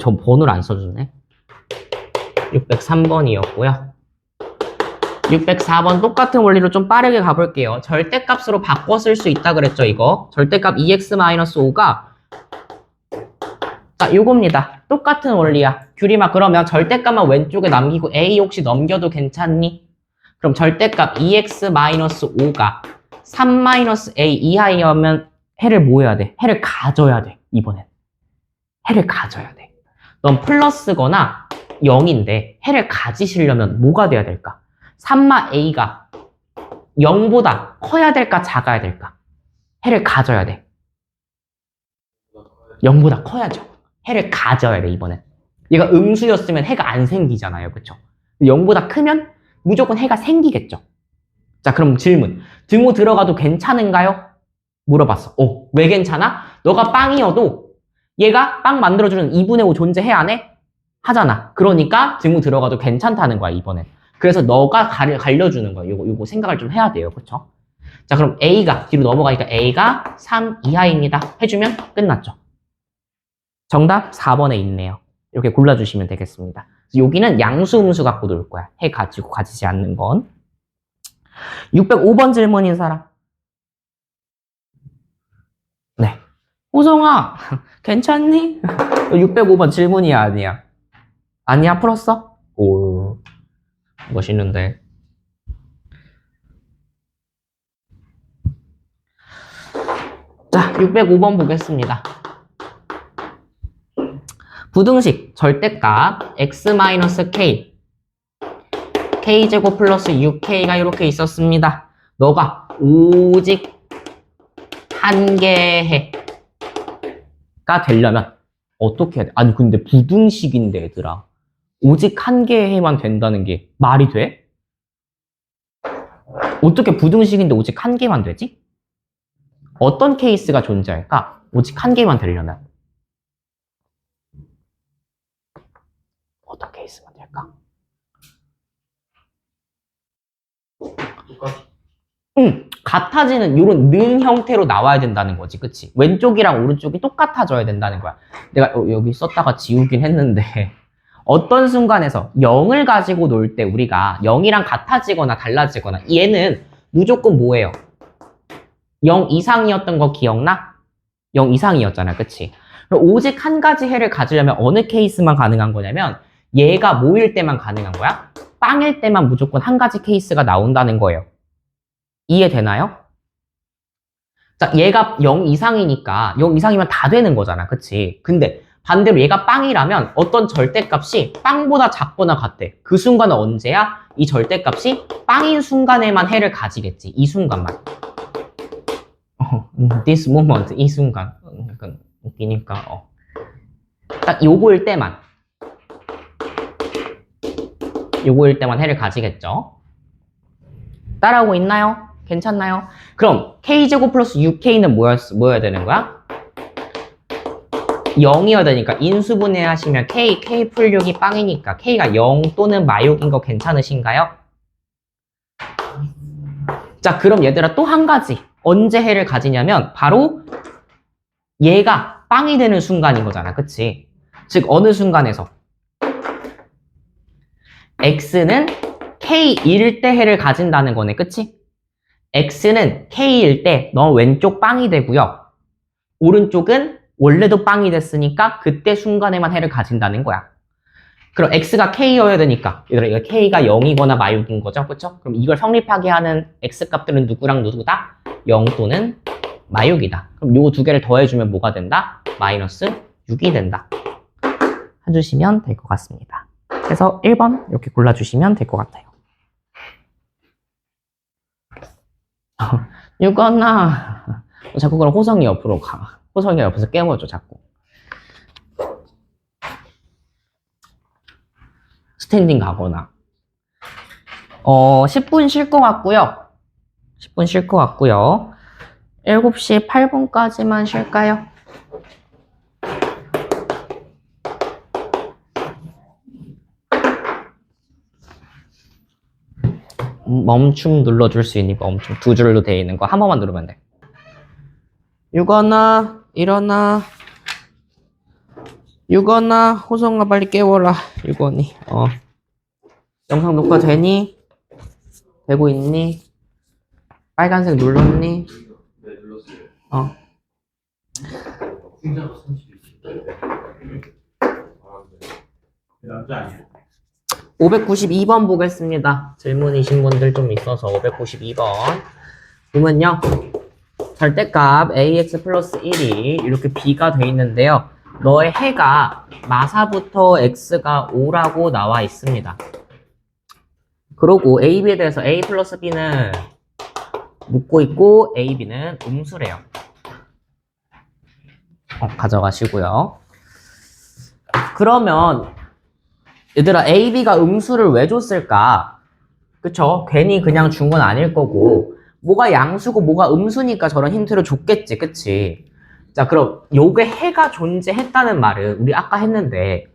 저 번호를 안 써주네. 603번이었고요. 604번 똑같은 원리로 좀 빠르게 가볼게요. 절대값으로 바꿔 쓸 수 있다 그랬죠, 이거. 절대값 2x-5가 자, 요겁니다. 똑같은 원리야. 규리마, 그러면 절대값만 왼쪽에 남기고 a 혹시 넘겨도 괜찮니? 그럼 절대값 2x-5가 3-a 이하이면 해를 뭐 해야 돼? 해를 가져야 돼, 이번엔. 해를 가져야 돼. 넌 플러스거나 0인데 해를 가지시려면 뭐가 돼야 될까? 3-a가 0보다 커야 될까, 작아야 될까? 해를 가져야 돼. 0보다 커야죠. 해를 가져야 돼, 이번엔. 얘가 음수였으면 해가 안 생기잖아요, 그쵸? 0보다 크면 무조건 해가 생기겠죠. 자, 그럼 질문. 등호 들어가도 괜찮은가요? 물어봤어. 왜 괜찮아? 너가 빵이어도 얘가 빵 만들어주는 2분의 5 존재해, 안 해? 하잖아. 그러니까 등호 들어가도 괜찮다는 거야, 이번엔. 그래서 너가 갈려주는 거야. 요거 생각을 좀 해야 돼요, 그쵸? 자, 그럼 A가, 뒤로 넘어가니까 A가 3 이하입니다. 해주면 끝났죠. 정답 4번에 있네요. 이렇게 골라주시면 되겠습니다. 여기는 양수, 음수 갖고 놀 거야. 해 가지고 가지지 않는 건. 605번 질문인 사람. 네. 호성아, 괜찮니? 605번 질문이야, 아니야? 아니야, 풀었어? 오, 멋있는데. 자, 605번 보겠습니다. 부등식 절대값 x-k k제곱 플러스 6k가 이렇게 있었습니다. 너가 오직 한 개의 해가 되려면 어떻게 해야 돼? 아니 근데 부등식인데 얘들아, 오직 한 개의 해만 된다는 게 말이 돼? 어떻게 부등식인데 오직 한 개만 되지? 어떤 케이스가 존재할까? 오직 한 개만 되려면 어떤 케이스가 될까? 같아지는 이런 는 형태로 나와야 된다는 거지, 그치? 왼쪽이랑 오른쪽이 똑같아져야 된다는 거야. 내가 여기 썼다가 지우긴 했는데 어떤 순간에서 0을 가지고 놀 때 우리가 0이랑 같아지거나 달라지거나 얘는 무조건 뭐예요? 0 이상이었던 거 기억나? 0 이상이었잖아, 그치? 오직 한 가지 해를 가지려면 어느 케이스만 가능한 거냐면 얘가 뭐일 때만 가능한 거야? 빵일 때만 무조건 한 가지 케이스가 나온다는 거예요. 이해되나요? 자, 얘가 0 이상이니까 0 이상이면 다 되는 거잖아. 그치? 근데 반대로 얘가 빵이라면 어떤 절대값이 빵보다 작거나 같대. 그 순간은 언제야? 이 절대값이 빵인 순간에만 해를 가지겠지. 이 순간만. this moment, 이 순간. 약간 웃기니까. 딱 요거일 때만. 요거일 때만 해를 가지겠죠. 따라오고 있나요? 괜찮나요? 그럼 k제곱 플러스 6k는 뭐여야 되는 거야? 0이어야 되니까 인수분해 하시면 k 풀 6이 빵이니까 k가 0 또는 마육인 거 괜찮으신가요? 자, 그럼 얘들아 또 한 가지 언제 해를 가지냐면 바로 얘가 빵이 되는 순간인 거잖아. 그치? 즉 어느 순간에서 x는 k일 때 해를 가진다는 거네. 그치? x는 k일 때 너 왼쪽 빵이 되고요. 오른쪽은 원래도 빵이 됐으니까 그때 순간에만 해를 가진다는 거야. 그럼 x가 k여야 되니까 얘들아 이거 k가 0이거나 마육인 거죠. 그쵸? 그럼 이걸 성립하게 하는 x값들은 누구랑 누구다? 0 또는 마육이다. 그럼 요거 두 개를 더해주면 뭐가 된다? 마이너스 6이 된다. 해주시면 될 것 같습니다. 그래서 1번 이렇게 골라주시면 될 것 같아요. 유건아 자꾸 그럼 호성이 옆으로 가. 호성이 옆에서 깨워줘 자꾸. 스탠딩 가거나 10분 쉴 것 같고요. 10분 쉴 것 같고요. 7시 8분까지만 쉴까요? 멈춤 눌러줄 수 있는 멈춤 두 줄로 되어 있는 거 한 번만 누르면 돼. 유건아 일어나. 유건아 호성아 빨리 깨워라. 유건이 영상 녹화 되니? 되고 있니? 빨간색 눌렀니? 네, 눌렀어요. 풍자가 30이지. 남자 아니야? 592번 보겠습니다. 질문이신 분들 좀 있어서 592번. 보면요. 절대값 ax 플러스 1이 이렇게 b가 돼 있는데요. 너의 해가 마사부터 x가 5라고 나와 있습니다. 그리고 ab에 대해서 a 플러스 b는 묻고 있고 a, b는 음수래요. 가져가시고요. 그러면 얘들아 a, b가 음수를 왜 줬을까? 그쵸? 괜히 그냥 준 건 아닐 거고 뭐가 양수고 뭐가 음수니까 저런 힌트를 줬겠지. 그치? 자, 그럼 요게 해가 존재했다는 말은 우리 아까 했는데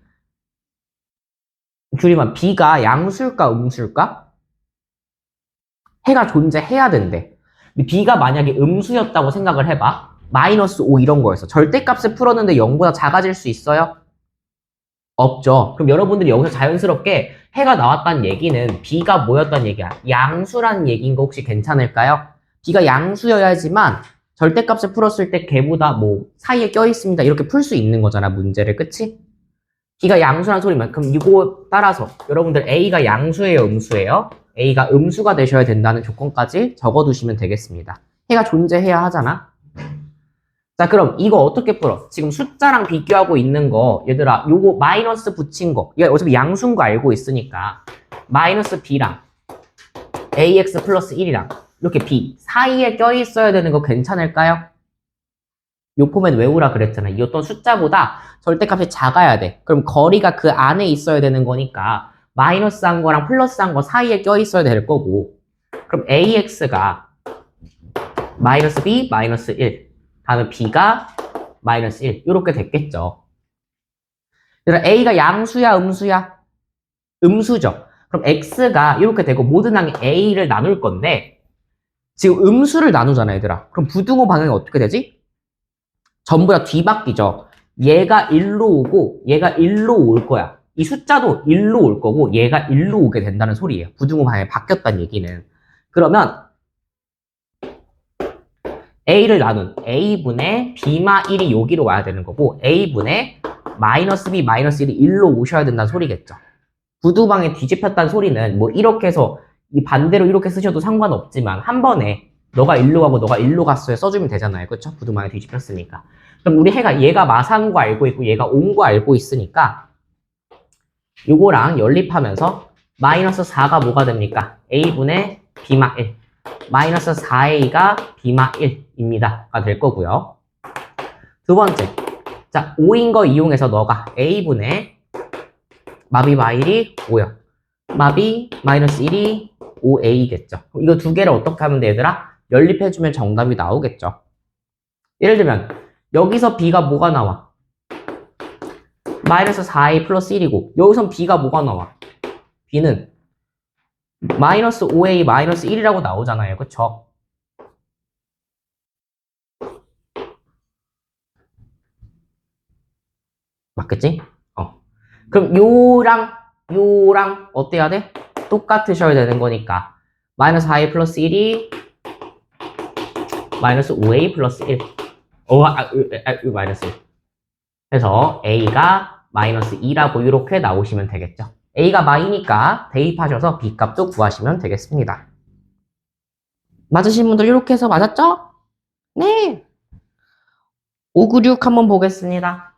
규리만 b가 양수일까 음수일까? 해가 존재해야 된대. b가 만약에 음수였다고 생각을 해봐. 마이너스 5 이런 거였어. 절대값을 풀었는데 0보다 작아질 수 있어요? 없죠. 그럼 여러분들이 여기서 자연스럽게 해가 나왔다는 얘기는 b가 뭐였다는 얘기야? 양수라는 얘기인 거 혹시 괜찮을까요? b가 양수여야지만 절대값을 풀었을 때 걔보다 뭐 사이에 껴있습니다. 이렇게 풀 수 있는 거잖아, 문제를. 그치? b가 양수란 소리면 그럼 이거 따라서 여러분들 a가 양수예요, 음수예요? a가 음수가 되셔야 된다는 조건까지 적어두시면 되겠습니다. 해가 존재해야 하잖아. 자, 그럼 이거 어떻게 풀어? 지금 숫자랑 비교하고 있는 거 얘들아 요거 마이너스 붙인 거 이거 어차피 양수인 거 알고 있으니까 마이너스 b랑 ax 플러스 1이랑 이렇게 b 사이에 껴있어야 되는 거 괜찮을까요? 요 포맷 외우라 그랬잖아. 이 어떤 숫자보다 절대값이 작아야 돼. 그럼 거리가 그 안에 있어야 되는 거니까 마이너스한 거랑 플러스한 거 사이에 껴있어야 될 거고 그럼 ax가 마이너스 b 마이너스 1 다음에 b가 마이너스 1 이렇게 됐겠죠. 그래서 a가 양수야 음수야? 음수죠. 그럼 x가 이렇게 되고 모든 항에 a를 나눌 건데 지금 음수를 나누잖아 얘들아. 그럼 부등호 방향이 어떻게 되지? 전부 다 뒤바뀌죠. 얘가 1로 오고 얘가 1로 올 거야. 이 숫자도 1로 올 거고 얘가 1로 오게 된다는 소리예요. 부등호 방향이 바뀌었다는 얘기는. 그러면 A를 나눈 A분의 B마 1이 여기로 와야 되는 거고 A분의 마이너스 B 마이너스 1이 1로 오셔야 된다는 소리겠죠. 부두방에 뒤집혔다는 소리는 뭐 이렇게 해서 이 반대로 이렇게 쓰셔도 상관없지만 한 번에 너가 1로 가고 너가 1로 갔어요 써주면 되잖아요. 그렇죠? 부두방에 뒤집혔으니까. 그럼 우리 얘가 마사인 거 알고 있고 얘가 온 거 알고 있으니까 요거랑 연립하면서 마이너스 4가 뭐가 됩니까? A분의 B마 1 마이너스 4A가 B마 1입니다가 될 거고요. 두 번째, 자 5인 거 이용해서 너가 A분의 마비 마1이 5요. 마비 마이너스 1이 5A겠죠. 이거 두 개를 어떻게 하면 돼, 얘들아? 연립해주면 정답이 나오겠죠. 예를 들면 여기서 B가 뭐가 나와? 마이너스 4A 플러스 1이고 여기선 B가 뭐가 나와? B는 마이너스 5A 마이너스 1이라고 나오잖아요. 그쵸? 맞겠지? 그럼 요랑 어때야 돼? 똑같으셔야 되는 거니까 마이너스 4A 플러스 1이 마이너스 5A 플러스 1 마이너스 1 그래서 A가 마이너스 2라고 이렇게 나오시면 되겠죠. A가 마이니까 대입하셔서 B 값도 구하시면 되겠습니다. 맞으신 분들 이렇게 해서 맞았죠? 네. 596 한번 보겠습니다.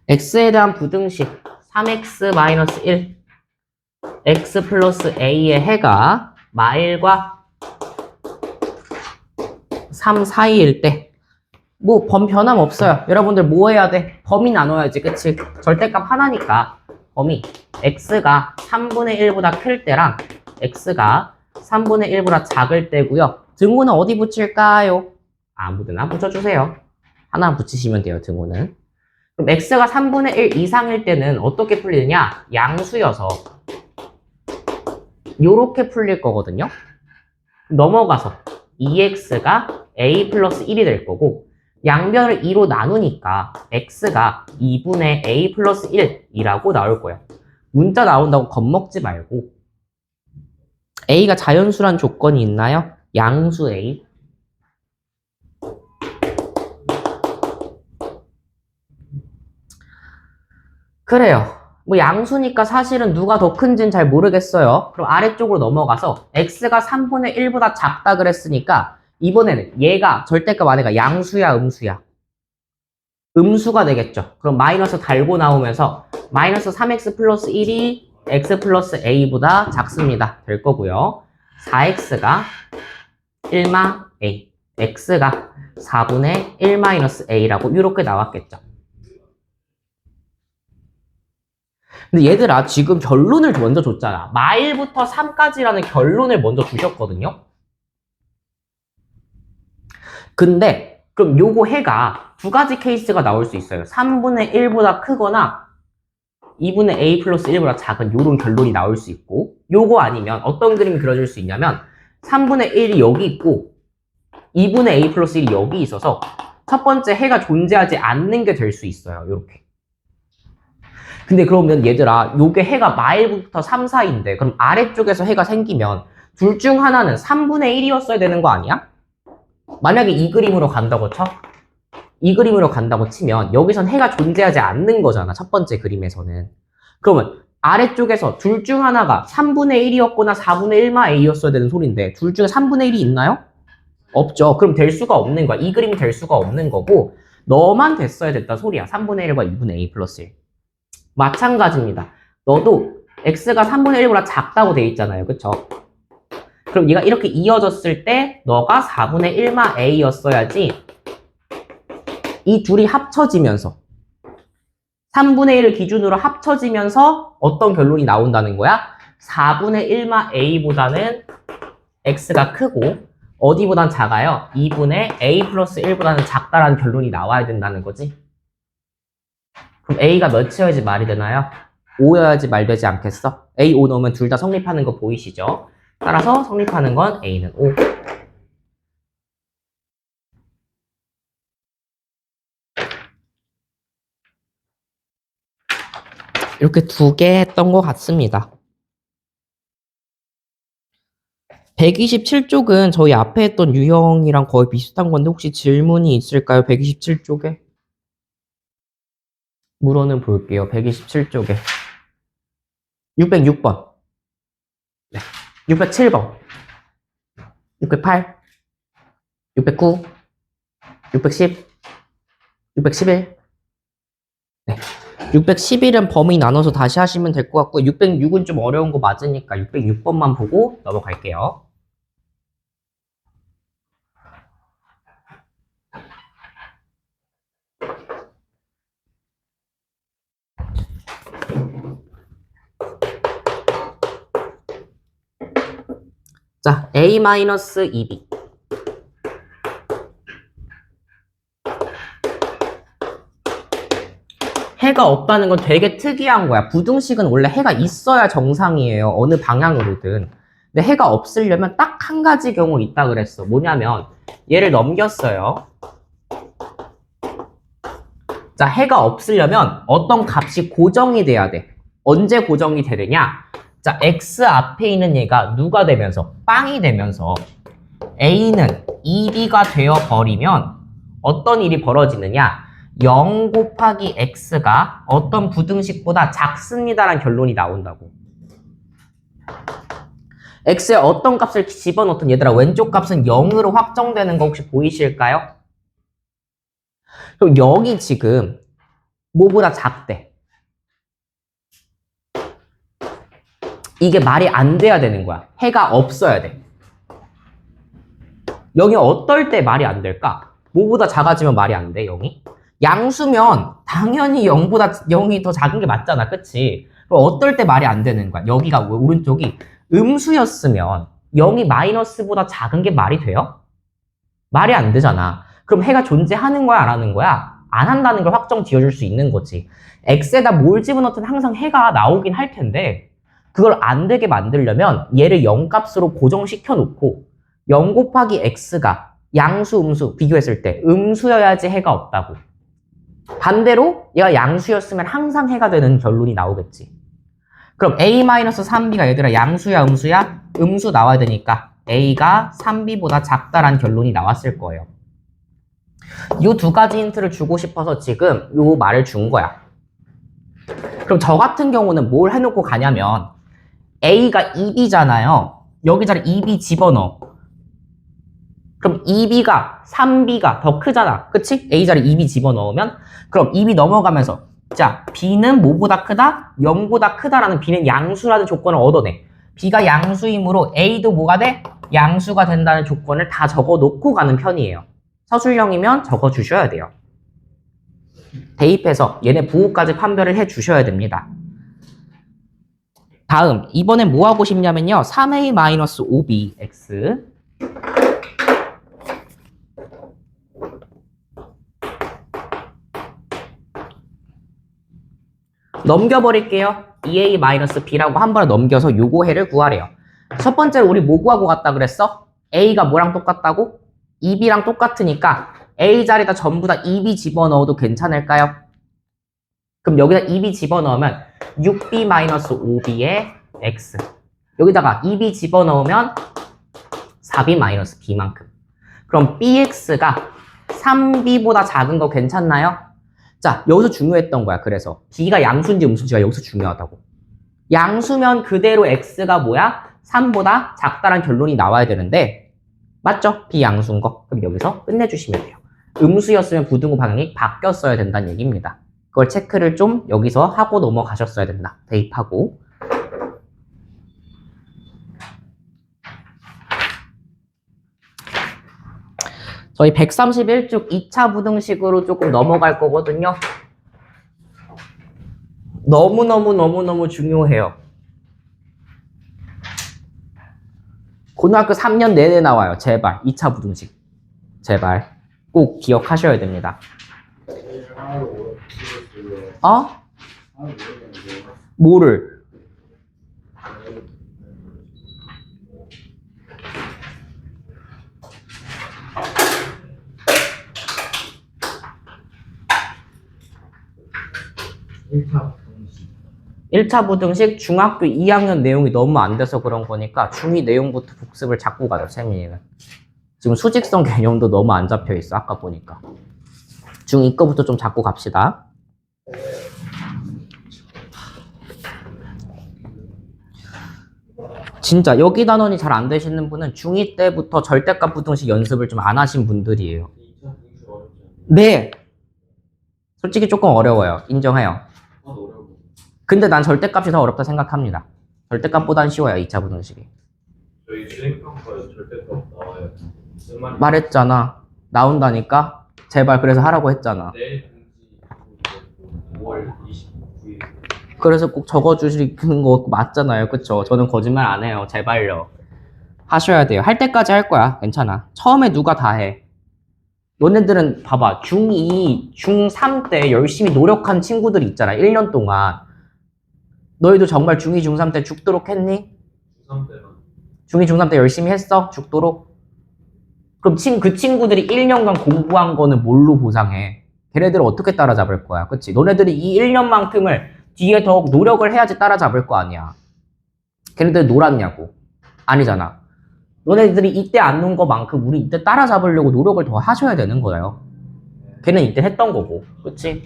x에 대한 부등식 3x-1 x 플러스 a의 해가 마일과 3 사이일 때 뭐 범 변함 없어요. 여러분들 뭐 해야 돼? 범위 나눠야지. 그치? 절대값 하나니까 범위 x가 3분의 1보다 클 때랑 x가 3분의 1보다 작을 때고요. 등호는 어디 붙일까요? 아무데나 붙여주세요. 하나 붙이시면 돼요. 등호는. 그럼 x가 3분의 1 이상일 때는 어떻게 풀리느냐? 양수여서 요렇게 풀릴 거거든요. 넘어가서 2x가 a 플러스 1이 될 거고 양변을 2로 나누니까 x가 2분의 a 플러스 1이라고 나올 거예요. 문자 나온다고 겁먹지 말고 a가 자연수란 조건이 있나요? 양수 a 그래요. 뭐 양수니까 사실은 누가 더 큰지는 잘 모르겠어요. 그럼 아래쪽으로 넘어가서 x가 3분의 1보다 작다 그랬으니까 이번에는 얘가 절대값 안에가 양수야 음수야? 음수가 되겠죠. 그럼 마이너스 달고 나오면서 마이너스 3x 플러스 1이 x 플러스 a보다 작습니다. 될 거고요. 4x가 1마 a x가 4분의 1 마이너스 a라고 이렇게 나왔겠죠. 근데 얘들아 지금 결론을 먼저 줬잖아. 마일부터 3까지라는 결론을 먼저 주셨거든요. 근데 그럼 요거 해가 두 가지 케이스가 나올 수 있어요. 3분의 1보다 크거나 2분의 a 플러스 1보다 작은 요런 결론이 나올 수 있고 요거 아니면 어떤 그림이 그려질 수 있냐면 3분의 1이 여기 있고 2분의 a 플러스 1이 여기 있어서 첫 번째 해가 존재하지 않는 게 될 수 있어요. 요렇게. 근데 그러면 얘들아 요게 해가 마일부터 3 사이인데 그럼 아래쪽에서 해가 생기면 둘 중 하나는 3분의 1이었어야 되는 거 아니야? 만약에 이 그림으로 간다고 쳐? 이 그림으로 간다고 치면 여기선 해가 존재하지 않는 거잖아. 첫 번째 그림에서는. 그러면 아래쪽에서 둘 중 하나가 3분의 1이었거나 4분의 1마 a였어야 되는 소린데 둘 중에 3분의 1이 있나요? 없죠. 그럼 될 수가 없는 거야. 이 그림이 될 수가 없는 거고 너만 됐어야 됐다 소리야. 3분의 1과 2분의 a 플러스 1. 마찬가지입니다. 너도 x가 3분의 1보다 작다고 돼 있잖아요. 그쵸? 그럼 얘가 이렇게 이어졌을 때 너가 4분의 1마 a였어야지 이 둘이 합쳐지면서 3분의 1을 기준으로 합쳐지면서 어떤 결론이 나온다는 거야? 4분의 1마 a보다는 x가 크고 어디보단 작아요? 2분의 a 플러스 1보다는 작다라는 결론이 나와야 된다는 거지. 그럼 a가 몇이어야지 말이 되나요? 5여야지 말 되지 않겠어? a, 5 넣으면 둘 다 성립하는 거 보이시죠? 따라서 성립하는 건 a는 5. 이렇게 2개 했던 것 같습니다. 127쪽은 저희 앞에 했던 유형이랑 거의 비슷한 건데 혹시 질문이 있을까요? 127쪽에? 물어는 볼게요. 127쪽에. 606번. 네. 607번. 608. 609. 610. 611. 네. 611은 범위 나눠서 다시 하시면 될 것 같고 606은 좀 어려운 거 맞으니까 606번만 보고 넘어갈게요. 자, A-2B. 해가 없다는 건 되게 특이한 거야. 부등식은 원래 해가 있어야 정상이에요. 어느 방향으로든. 근데 해가 없으려면 딱 한 가지 경우 있다 그랬어. 뭐냐면 얘를 넘겼어요. 자, 해가 없으려면 어떤 값이 고정이 돼야 돼. 언제 고정이 되느냐? 자, x 앞에 있는 얘가 누가 되면서? 빵이 되면서 a는 2b가 되어버리면 어떤 일이 벌어지느냐? 0 곱하기 x가 어떤 부등식보다 작습니다라는 결론이 나온다고. x에 어떤 값을 집어넣든 얘들아 왼쪽 값은 0으로 확정되는 거 혹시 보이실까요? 그럼 여기 지금 뭐보다 작대. 이게 말이 안 돼야 되는 거야. 해가 없어야 돼. 여기 어떨 때 말이 안 될까? 뭐보다 작아지면 말이 안 돼, 0이? 양수면 당연히 0보다 0이 더 작은 게 맞잖아, 그치? 그럼 어떨 때 말이 안 되는 거야? 여기가 오른쪽이 음수였으면 0이 마이너스보다 작은 게 말이 돼요? 말이 안 되잖아. 그럼 해가 존재하는 거야, 안 하는 거야? 안 한다는 걸 확정 지어줄 수 있는 거지. x에다 뭘 집어넣든 항상 해가 나오긴 할 텐데 그걸 안 되게 만들려면 얘를 0값으로 고정시켜 놓고 0 곱하기 x가 양수, 음수 비교했을 때 음수여야지 해가 없다고. 반대로 얘가 양수였으면 항상 해가 되는 결론이 나오겠지. 그럼 a-3b가 얘들아 양수야, 음수야? 음수 나와야 되니까 a가 3b보다 작다라는 결론이 나왔을 거예요. 이 두 가지 힌트를 주고 싶어서 지금 이 말을 준 거야. 그럼 저 같은 경우는 뭘 해놓고 가냐면 a가 2b잖아요. 여기 자리 2b 집어넣어. 그럼 2b가 3b가 더 크잖아. 그치? a 자리 2b 집어넣으면 그럼 2b 넘어가면서 자 b는 뭐보다 크다? 0보다 크다라는 b는 양수라는 조건을 얻어내. b가 양수이므로 a도 뭐가 돼? 양수가 된다는 조건을 다 적어놓고 가는 편이에요. 서술형이면 적어주셔야 돼요. 대입해서 얘네 부호까지 판별을 해주셔야 됩니다. 다음 이번엔 뭐 하고 싶냐면요. 3a-5bx 넘겨버릴게요. 2a-b라고 한 번에 넘겨서 요거 해를 구하래요. 첫 번째로 우리 뭐 구하고 갔다 그랬어? a가 뭐랑 똑같다고? 2b랑 똑같으니까 a 자리에다 전부 다 2b 집어넣어도 괜찮을까요? 그럼 여기다 2b 집어넣으면 6b-5b의 x 여기다가 2b 집어넣으면 4b-b만큼. 그럼 bx가 3b보다 작은 거 괜찮나요? 자, 여기서 중요했던 거야. 그래서 b가 양수인지 음수인지가 여기서 중요하다고. 양수면 그대로 x가 뭐야? 3보다 작다란 결론이 나와야 되는데 맞죠? 비양수인 거. 그럼 여기서 끝내주시면 돼요. 음수였으면 부등호 방향이 바뀌었어야 된다는 얘기입니다. 그걸 체크를 좀 여기서 하고 넘어가셨어야 된다. 대입하고. 저희 131쪽 2차 부등식으로 조금 넘어갈 거거든요. 너무너무 중요해요. 고등학교 3년 내내 나와요. 제발 2차 부등식. 제발 꼭 기억하셔야 됩니다. 어? 뭐를? 1차 부등식 중학교 2학년 내용이 너무 안 돼서 그런 거니까 중2 내용부터 복습을 자꾸 가죠, 세민이는. 지금 수직성 개념도 너무 안 잡혀 있어, 아까 보니까. 중2 거부터 좀 잡고 갑시다. 진짜 여기 단원이 잘 안 되시는 분은 중2 때부터 절대값 부등식 연습을 좀 안 하신 분들이에요. 네! 솔직히 조금 어려워요. 인정해요. 근데 난 절대값이 더 어렵다 생각합니다. 절대값보단 쉬워요, 2차 부등식이. 저희 수행평가에 절대값 나와요. 말했잖아. 나온다니까? 제발 그래서 하라고 했잖아. 내일 공지 5월 29일. 그래서 꼭 적어주시는 거 맞잖아요. 그쵸? 저는 거짓말 안 해요. 제발요. 하셔야 돼요. 할 때까지 할 거야. 괜찮아. 처음에 누가 다 해. 너네들은 봐봐. 중2, 중3 때 열심히 노력한 친구들이 있잖아. 1년 동안. 너희도 정말 중2, 중3 때 죽도록 했니? 중3 때는 중2, 중3 때 열심히 했어? 죽도록? 그럼 그 친구들이 1년간 공부한 거는 뭘로 보상해? 걔네들을 어떻게 따라잡을 거야? 그치? 너네들이 이 1년만큼을 뒤에 더 노력을 해야지 따라잡을 거 아니야. 걔네들 놀았냐고. 아니잖아. 너네들이 이때 안 논 거만큼 우리 이때 따라잡으려고 노력을 더 하셔야 되는 거예요. 걔는 이때 했던 거고. 그치?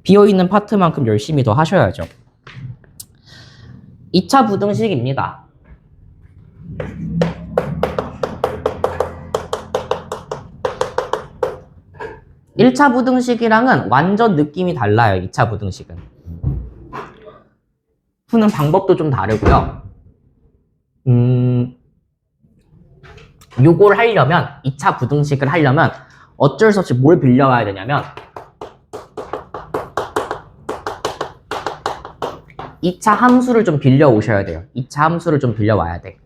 비어있는 파트만큼 열심히 더 하셔야죠. 2차 부등식입니다. 1차 부등식이랑은 완전 느낌이 달라요. 2차 부등식은. 푸는 방법도 좀 다르고요. 요걸 하려면 2차 부등식을 하려면 어쩔 수 없이 뭘 빌려와야 되냐면 2차 함수를 좀 빌려 오셔야 돼요. 2차 함수를 좀 빌려와야 돼.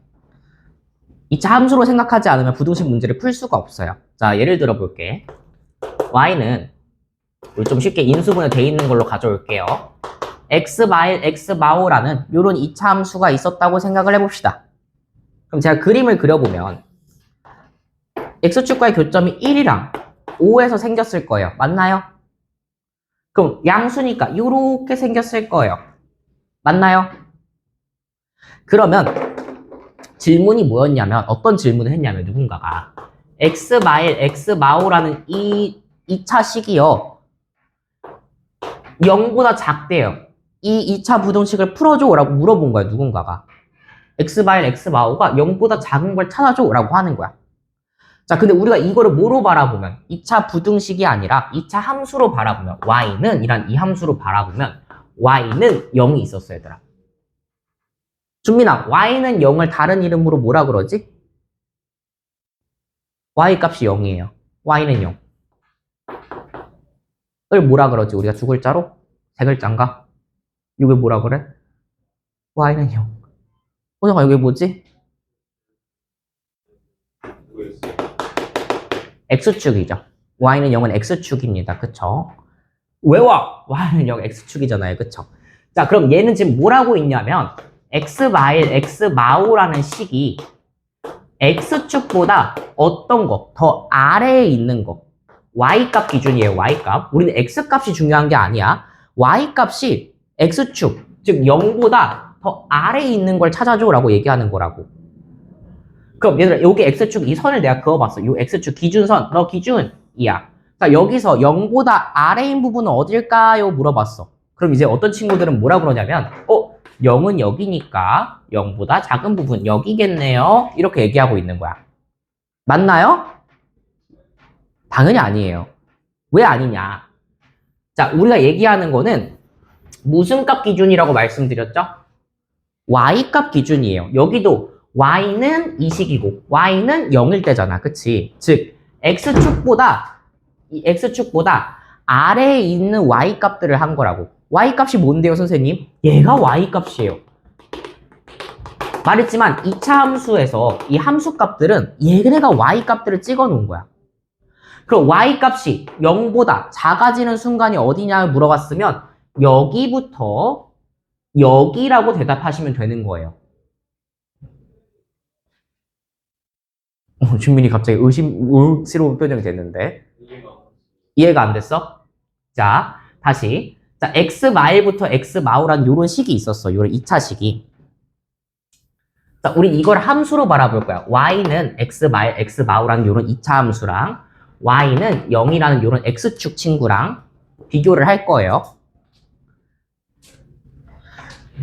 2차 함수로 생각하지 않으면 부등식 문제를 풀 수가 없어요. 자, 예를 들어 볼게. y는 좀 쉽게 인수분해 돼 있는 걸로 가져올게요. x마일 x마오라는 이런 2차 함수가 있었다고 생각을 해봅시다. 그럼 제가 그림을 그려보면 x축과의 교점이 1이랑 5에서 생겼을 거예요. 맞나요? 그럼 양수니까 이렇게 생겼을 거예요. 맞나요? 그러면 질문이 뭐였냐면 어떤 질문을 했냐면 누군가가 x마일 x마오라는 이 2차 식이요 0보다 작대요. 이 2차 부등식을 풀어줘 라고 물어본 거야. 누군가가 x마일 x마오가 0보다 작은 걸 찾아줘 라고 하는 거야. 자, 근데 우리가 이거를 뭐로 바라보면 2차 부등식이 아니라 2차 함수로 바라보면 y는 이란 이 함수로 바라보면 y는 0이 있었어 얘들아. 준민아, y는 0을 다른 이름으로 뭐라 그러지? y 값이 0이에요. y는 0. 을 뭐라 그러지? 우리가 두 글자로? 세 글자인가? 이게 뭐라 그래? y는 0. 잠깐 여기 뭐지? x축이죠. y는 0은 x축입니다. 그쵸? 외워! y는 0 x축이잖아요. 그쵸? 자, 그럼 얘는 지금 뭐라고 있냐면 x마일 x마오라는 식이 x축보다 어떤 거? 더 아래에 있는 거. y값 기준이에요. y값. 우리는 x값이 중요한 게 아니야. y값이 x축, 즉 0보다 더 아래에 있는 걸 찾아줘 라고 얘기하는 거라고. 그럼 얘들아 여기 x축 이 선을 내가 그어봤어. 이 x축 기준선 너 기준이야. 자, 여기서 0보다 아래인 부분은 어딜까요? 물어봤어. 그럼 이제 어떤 친구들은 뭐라 그러냐면 0은 여기니까 0보다 작은 부분 여기겠네요. 이렇게 얘기하고 있는 거야. 맞나요? 당연히 아니에요. 왜 아니냐? 자, 우리가 얘기하는 거는 무슨 값 기준이라고 말씀드렸죠? y값 기준이에요. 여기도 y는 이 식이고 y는 0일 때잖아. 그치? 즉 x축보다 아래에 있는 y값들을 한 거라고. y값이 뭔데요, 선생님? 얘가 y값이에요. 말했지만 2차 함수에서 이 함수값들은 얘네가 y값들을 찍어 놓은 거야. 그럼 y값이 0보다 작아지는 순간이 어디냐고 물어봤으면 여기부터 여기라고 대답하시면 되는 거예요. 준민이 갑자기 의심스러운 표정이 됐는데 이해가 안 됐어? 자, 다시. 자, x 마일부터 x 마우라는 요런 식이 있었어. 요런 2차 식이. 자, 우리 이걸 함수로 바라볼 거야. y는 x 마일, x 마우라는 요런 2차 함수랑 y는 0이라는 요런 x축 친구랑 비교를 할 거예요.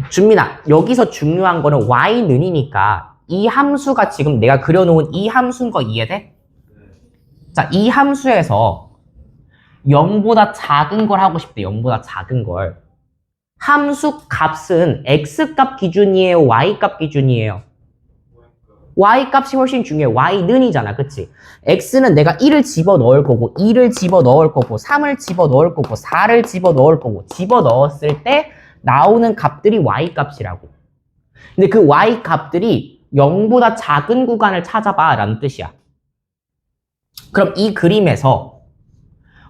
준민아, 여기서 중요한 거는 y는이니까 이 함수가 지금 내가 그려놓은 이 함수인 거 이해돼? 자, 이 함수에서 0보다 작은 걸 하고 싶대. 0보다 작은 걸. 함수 값은 x값 기준이에요? y값 기준이에요? y값이 훨씬 중요해. y는이잖아. 그치? x는 내가 1을 집어넣을 거고 2를 집어넣을 거고 3을 집어넣을 거고 4를 집어넣을 거고 집어넣었을 때 나오는 값들이 y값이라고. 근데 그 y값들이 0보다 작은 구간을 찾아봐 라는 뜻이야. 그럼 이 그림에서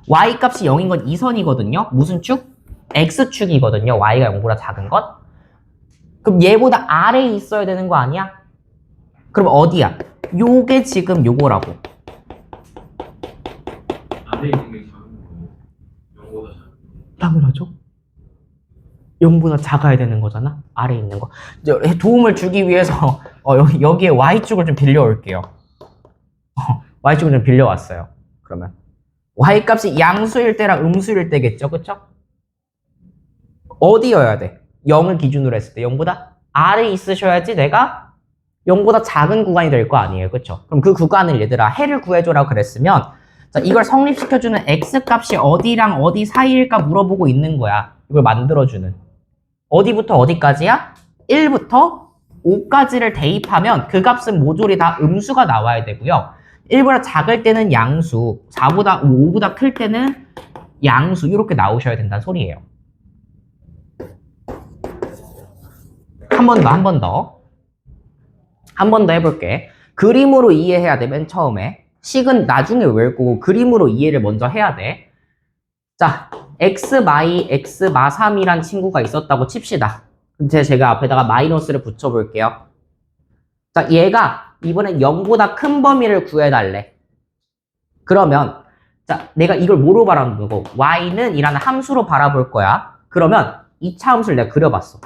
y값이 0인 건 2선이거든요. 무슨 축? x축이거든요. y가 0보다 작은 것. 그럼 얘보다 아래에 있어야 되는 거 아니야? 그럼 어디야? 요게 지금 요거라고. 안에 있는 게 작은 거예요. 영보다 작은 거. 당연하죠. 0보다 작아야 되는 거잖아. 아래에 있는 거. 도움을 주기 위해서 여기에 y축을 좀 빌려올게요. y축을 좀 빌려왔어요. 그러면 y값이 양수일 때랑 음수일 때겠죠. 그쵸? 어디여야 돼? 0을 기준으로 했을 때 0보다 아래에 있으셔야지 내가 0보다 작은 구간이 될 거 아니에요. 그쵸? 그럼 그 구간을 얘들아 해를 구해줘라고 그랬으면 자, 이걸 성립시켜주는 x값이 어디랑 어디 사이일까 물어보고 있는 거야. 이걸 만들어주는. 어디부터 어디까지야? 1부터 5까지를 대입하면 그 값은 모조리 다 음수가 나와야 되고요. 1보다 작을 때는 양수, 5보다 클 때는 양수 이렇게 나오셔야 된다는 소리예요. 한 번 더. 한 번 더 해볼게. 그림으로 이해해야 돼, 맨 처음에. 식은 나중에 외울 거고 그림으로 이해를 먼저 해야 돼. 자, x마이, x마3이란 친구가 있었다고 칩시다. 제가 앞에다가 마이너스를 붙여볼게요. 자, 얘가 이번엔 0보다 큰 범위를 구해달래. 그러면 자, 내가 이걸 뭐로 바라보는 거고 y는 이라는 함수로 바라볼 거야. 그러면 2차 함수를 내가 그려봤어.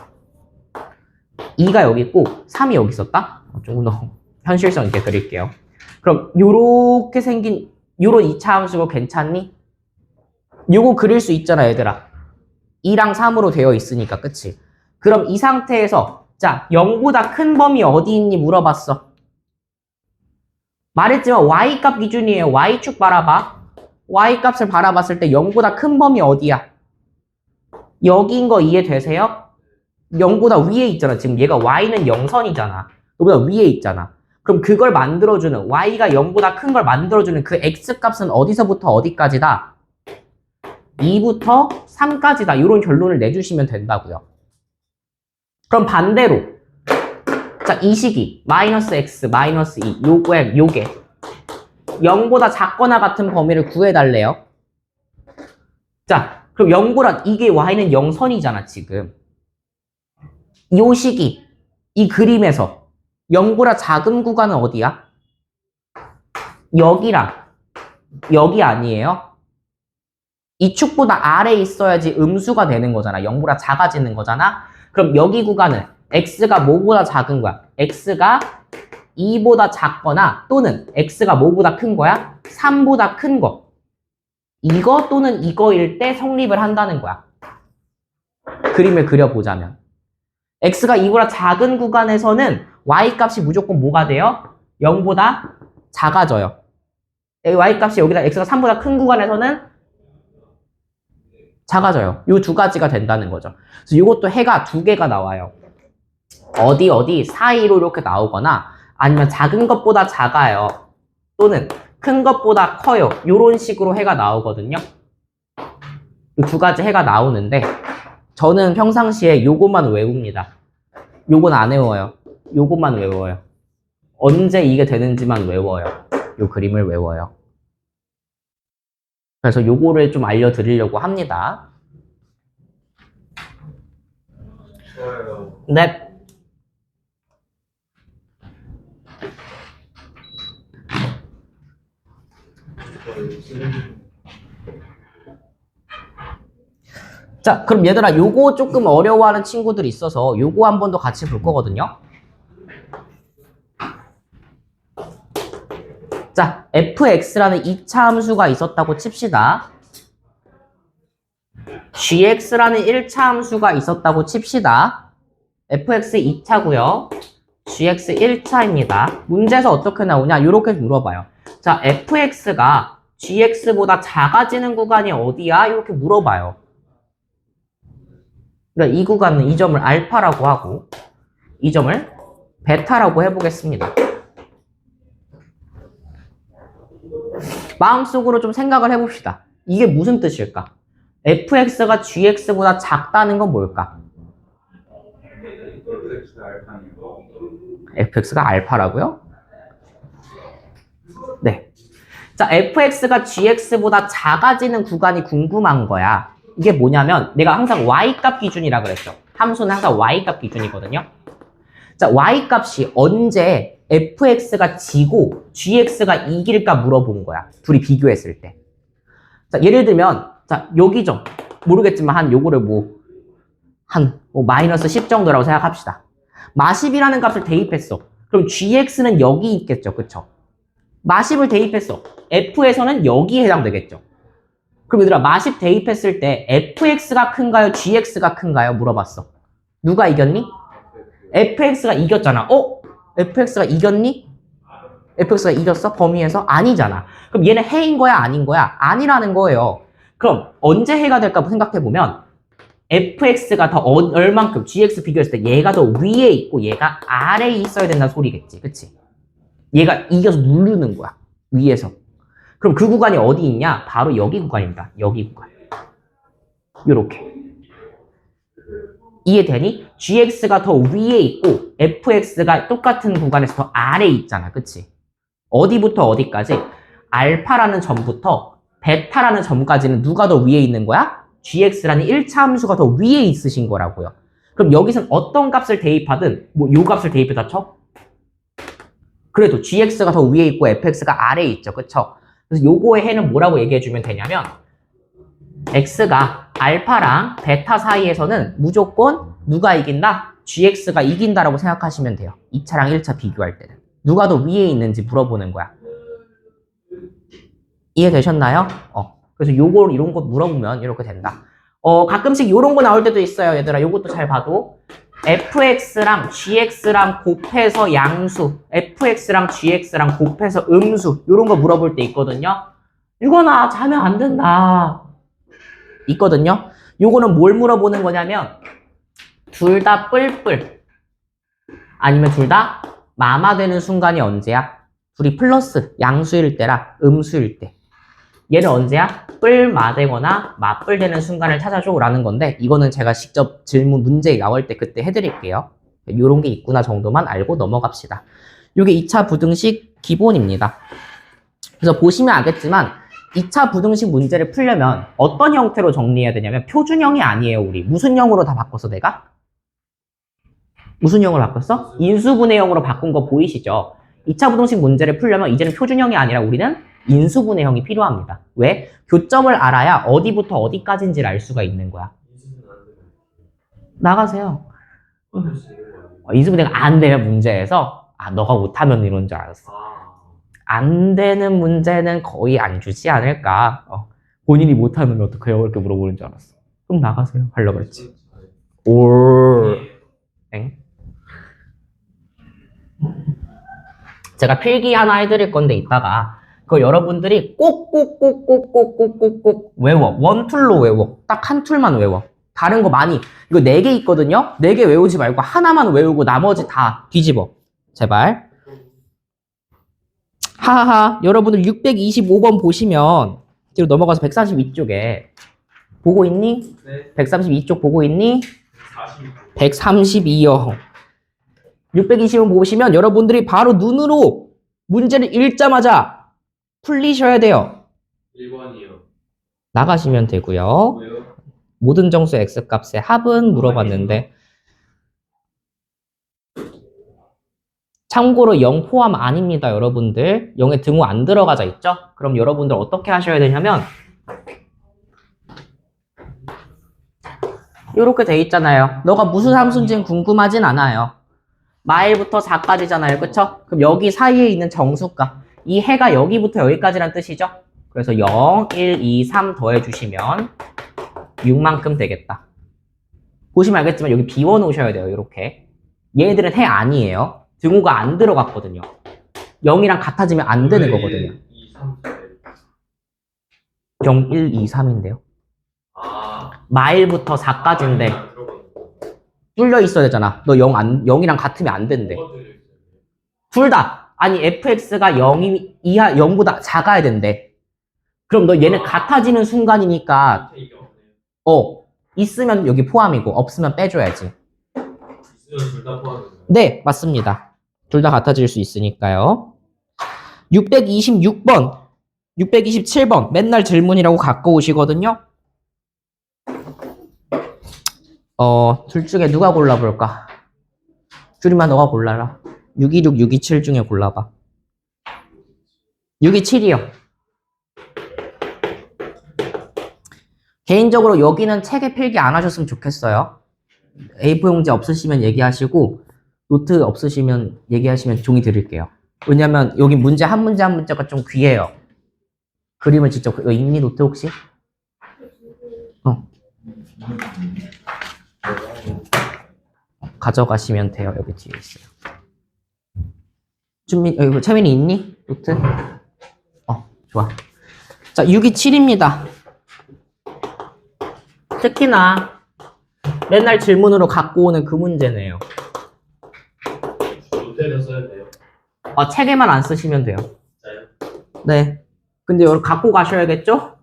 2가 여기 있고 3이 여기 있었다? 조금 더 현실성 있게 그릴게요. 그럼 요렇게 생긴 요런 2차 함수가 괜찮니? 요거 그릴 수 있잖아 얘들아. 2랑 3으로 되어 있으니까 그치? 그럼 이 상태에서 자 0보다 큰 범위 어디 있니 물어봤어. 말했지만 y값 기준이에요. y축 바라봐. y값을 바라봤을 때 0보다 큰 범위 어디야? 여기인 거 이해되세요? 0보다 위에 있잖아. 지금 얘가 y는 0선이잖아. 너보다 위에 있잖아. 그럼 그걸 만들어주는 y가 0보다 큰 걸 만들어주는 그 x값은 어디서부터 어디까지다? 2부터 3까지다. 이런 결론을 내주시면 된다고요. 그럼 반대로 자, 이 식이 마이너스 x, 마이너스 2 요게 0보다 작거나 같은 범위를 구해달래요. 자, 그럼 0보다 이게 y는 0선이잖아 지금. 요 식이 이 그림에서 0보다 작은 구간은 어디야? 여기랑 여기 아니에요? 이 축보다 아래에 있어야지 음수가 되는 거잖아. 0보다 작아지는 거잖아. 그럼 여기 구간은 x가 뭐보다 작은 거야? x가 2보다 작거나 또는 x가 뭐보다 큰 거야? 3보다 큰 거. 이거 또는 이거일 때 성립을 한다는 거야. 그림을 그려보자면. x가 2보다 작은 구간에서는 y값이 무조건 뭐가 돼요? 0보다 작아져요. y값이 여기다 x가 3보다 큰 구간에서는 작아져요. 이 두 가지가 된다는 거죠. 그래서 이것도 해가 두 개가 나와요. 어디 사이로 이렇게 나오거나 아니면 작은 것보다 작아요. 또는 큰 것보다 커요. 이런 식으로 해가 나오거든요. 이 두 가지 해가 나오는데 저는 평상시에 요것만 외웁니다. 요건 안 외워요. 요것만 외워요. 언제 이게 되는지만 외워요. 요 그림을 외워요. 그래서 요거를 좀 알려드리려고 합니다. 좋아요. 네. 자, 그럼 얘들아, 요거 조금 어려워하는 친구들이 있어서 요거 한 번 더 같이 볼 거거든요. 자, fx라는 2차 함수가 있었다고 칩시다. gx라는 1차 함수가 있었다고 칩시다. fx 2차고요. gx 1차입니다. 문제에서 어떻게 나오냐? 이렇게 물어봐요. 자, fx가 gx보다 작아지는 구간이 어디야? 이렇게 물어봐요. 그러니까 이 구간은 이 점을 알파라고 하고 이 점을 베타라고 해보겠습니다. 마음속으로 좀 생각을 해봅시다. 이게 무슨 뜻일까? fx가 gx보다 작다는 건 뭘까? fx가 알파라고요? 네. 자, fx가 gx보다 작아지는 구간이 궁금한 거야. 이게 뭐냐면 내가 항상 y값 기준이라 그랬죠. 함수는 항상 y값 기준이거든요. 자, y값이 언제 fx가 지고 gx가 이길까 물어본 거야. 둘이 비교했을 때. 자, 예를 들면 자, 여기 점 모르겠지만 한 요거를 마이너스 10 정도라고 생각합시다. 마10이라는 값을 대입했어. 그럼 gx는 여기 있겠죠. 그쵸? 마10을 대입했어. f에서는 여기에 해당되겠죠. 그럼 얘들아, 마10 대입했을 때 fx가 큰가요? gx가 큰가요? 물어봤어. 누가 이겼니? fx가 이겼잖아. fx가 이겼니? fx가 이겼어? 범위에서? 아니잖아. 그럼 얘는 해인 거야? 아닌 거야? 아니라는 거예요. 그럼 언제 해가 될까 생각해보면 fx가 더 얼만큼 gx 비교했을 때 얘가 더 위에 있고 얘가 아래에 있어야 된다는 소리겠지. 그치? 얘가 이겨서 누르는 거야. 위에서. 그럼 그 구간이 어디 있냐? 바로 여기 구간입니다. 여기 구간. 요렇게. 이해되니? gx가 더 위에 있고 fx가 똑같은 구간에서 더 아래에 있잖아. 그치? 어디부터 어디까지? 알파라는 점부터 베타라는 점까지는 누가 더 위에 있는 거야? gx라는 1차 함수가 더 위에 있으신 거라고요. 그럼 여기선 어떤 값을 대입하든 요 값을 대입해다 쳐? 그래도 gx가 더 위에 있고 fx가 아래에 있죠. 그쵸? 그래서 요거의 해는 뭐라고 얘기해주면 되냐면 x가 알파랑 베타 사이에서는 무조건 누가 이긴다? gx가 이긴다라고 생각하시면 돼요. 2차랑 1차 비교할 때는. 누가 더 위에 있는지 물어보는 거야. 이해되셨나요? 그래서 이런 거 물어보면 이렇게 된다. 가끔씩 이런 거 나올 때도 있어요. 얘들아, 요것도 잘 봐도. fx랑 gx랑 곱해서 양수, fx랑 gx랑 곱해서 음수, 이런 거 물어볼 때 있거든요. 이거나 자면 안 된다. 있거든요. 요거는 뭘 물어보는 거냐면 둘 다 뿔뿔 아니면 둘 다 마마 되는 순간이 언제야? 둘이 플러스 양수일 때라 음수일 때. 얘는 언제야? 뿔마 되거나 맞뿔 되는 순간을 찾아줘 라는 건데 이거는 제가 직접 질문 문제 나올 때 그때 해드릴게요. 요런 게 있구나 정도만 알고 넘어갑시다. 요게 2차 부등식 기본입니다. 그래서 보시면 알겠지만 2차 부등식 문제를 풀려면 어떤 형태로 정리해야 되냐면 표준형이 아니에요. 우리 무슨 형으로 다 바꿨어 내가? 무슨 형으로 바꿨어? 인수분해 형으로 바꾼 거 보이시죠? 2차 부등식 문제를 풀려면 이제는 표준형이 아니라 우리는 인수분해형이 필요합니다. 왜? 교점을 알아야 어디부터 어디까지인지를 알 수가 있는 거야. 나가세요. 인수분해가 안 되면 문제에서 너가 못하면 이런 줄 알았어. 안 되는 문제는 거의 안 주지 않을까. 본인이 못하면 어떡해요? 이렇게 물어보는 줄 알았어. 그럼 나가세요. 하려고 그랬지. 엥? 제가 필기 하나 해드릴 건데 이따가 그거 여러분들이 꼭꼭꼭꼭꼭꼭꼭꼭 외워. 원툴로 외워. 딱 한 툴만 외워. 다른 거 많이 이거 4개 있거든요. 4개 외우지 말고 하나만 외우고 나머지 다 뒤집어. 제발. 하하하. 여러분들 625번 보시면 뒤로 넘어가서 132쪽에 보고 있니? 네. 132쪽 보고 있니? 42. 132요. 620번 보시면 여러분들이 바로 눈으로 문제를 읽자마자 풀리셔야 돼요. 1번이요. 나가시면 되고요. 왜요? 모든 정수 x값의 합은 물어봤는데 참고로 0 포함 아닙니다. 여러분들 0에 등호 안 들어가져 있죠? 그럼 여러분들 어떻게 하셔야 되냐면 이렇게 돼 있잖아요. 너가 무슨 함수인지는 궁금하진 않아요. 마일부터 4까지잖아요. 그쵸? 그럼 여기 사이에 있는 정수가 이 해가 여기부터 여기까지란 뜻이죠? 그래서 0, 1, 2, 3 더해주시면 6만큼 되겠다. 보시면 알겠지만 여기 비워놓으셔야 돼요. 이렇게. 얘네들은 해 아니에요. 등호가 안 들어갔거든요. 0이랑 같아지면 안 되는 거거든요. 2, 3, 4. 0, 1, 2, 3인데요. 아. 마일부터 4까지인데 안 들어가는 거. 뚫려 있어야 되잖아. 너 0이랑 같으면 안 된대. 뭐가 들어있어요? 둘 다. 아니 fx가 0 이하 0보다 작아야 된대. 그럼 너 얘는 같아지는 순간이니까 밑에 이게 없네요. 있으면 여기 포함이고 없으면 빼줘야지. 있으면 둘 다 포함해요. 네, 맞습니다. 둘 다 같아질 수 있으니까요. 626번, 627번 맨날 질문이라고 갖고 오시거든요. 둘 중에 누가 골라볼까? 줄이만 너가 골라라. 626, 627 중에 골라봐. 627이요. 개인적으로 여기는 책에 필기 안 하셨으면 좋겠어요. A4 용지 없으시면 얘기하시고 노트 없으시면 얘기하시면 종이 드릴게요. 왜냐면 여기 문제 한 문제 한 문제가 좀 귀해요. 그림을 직접 이거 있니 노트 혹시? 가져가시면 돼요. 여기 뒤에 있어요. 이거 채민이 있니? 노트? 좋아. 자, 627입니다. 특히나 맨날 질문으로 갖고 오는 그 문제네요. 노트를 써야 돼요. 책에만 안 쓰시면 돼요. 진짜요? 네. 근데 이걸 갖고 가셔야겠죠?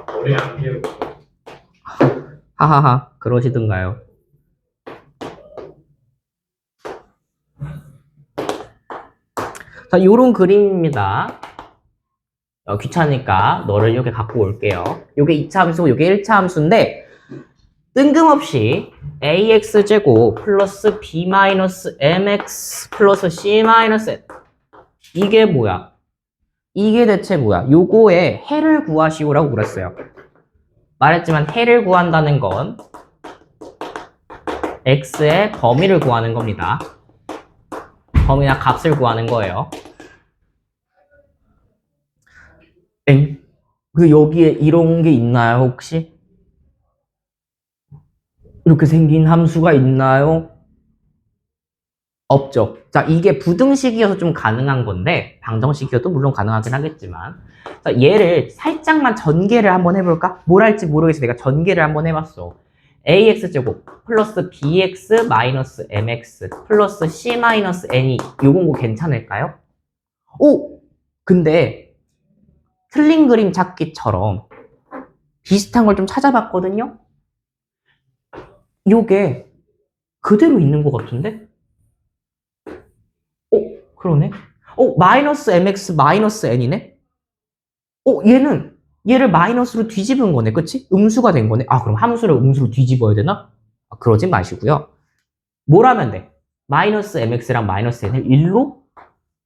머리 안 깨우고. 하하하. 그러시든가요. 자, 요런 그림입니다. 귀찮으니까 너를 이렇게 갖고 올게요. 요게 2차 함수고 요게 1차 함수인데 뜬금없이 ax제곱 플러스 b 마이너스 mx 플러스 c 마이너스 n 이게 뭐야? 이게 대체 뭐야? 요거의 해를 구하시오라고 그랬어요. 말했지만 해를 구한다는 건 x의 범위를 구하는 겁니다. 범위나 값을 구하는 거예요. 여기에 이런 게 있나요, 혹시? 이렇게 생긴 함수가 있나요? 없죠. 자, 이게 부등식이어서 좀 가능한 건데, 방정식이어도 물론 가능하긴 하겠지만, 자, 얘를 살짝만 전개를 한번 해볼까? 뭘 할지 모르겠어. 내가 전개를 한번 해봤어. ax제곱 플러스 bx 마이너스 mx 플러스 c 마이너스 n이 요건 거 괜찮을까요? 근데 틀린 그림 찾기처럼 비슷한 걸 좀 찾아봤거든요? 요게 그대로 있는 것 같은데? 그러네? 마이너스 mx 마이너스 n이네? 얘를 마이너스로 뒤집은 거네, 그치? 음수가 된 거네. 그럼 함수를 음수로 뒤집어야 되나? 그러지 마시고요. 뭘 하면 돼? 마이너스 mx랑 마이너스 n을 1로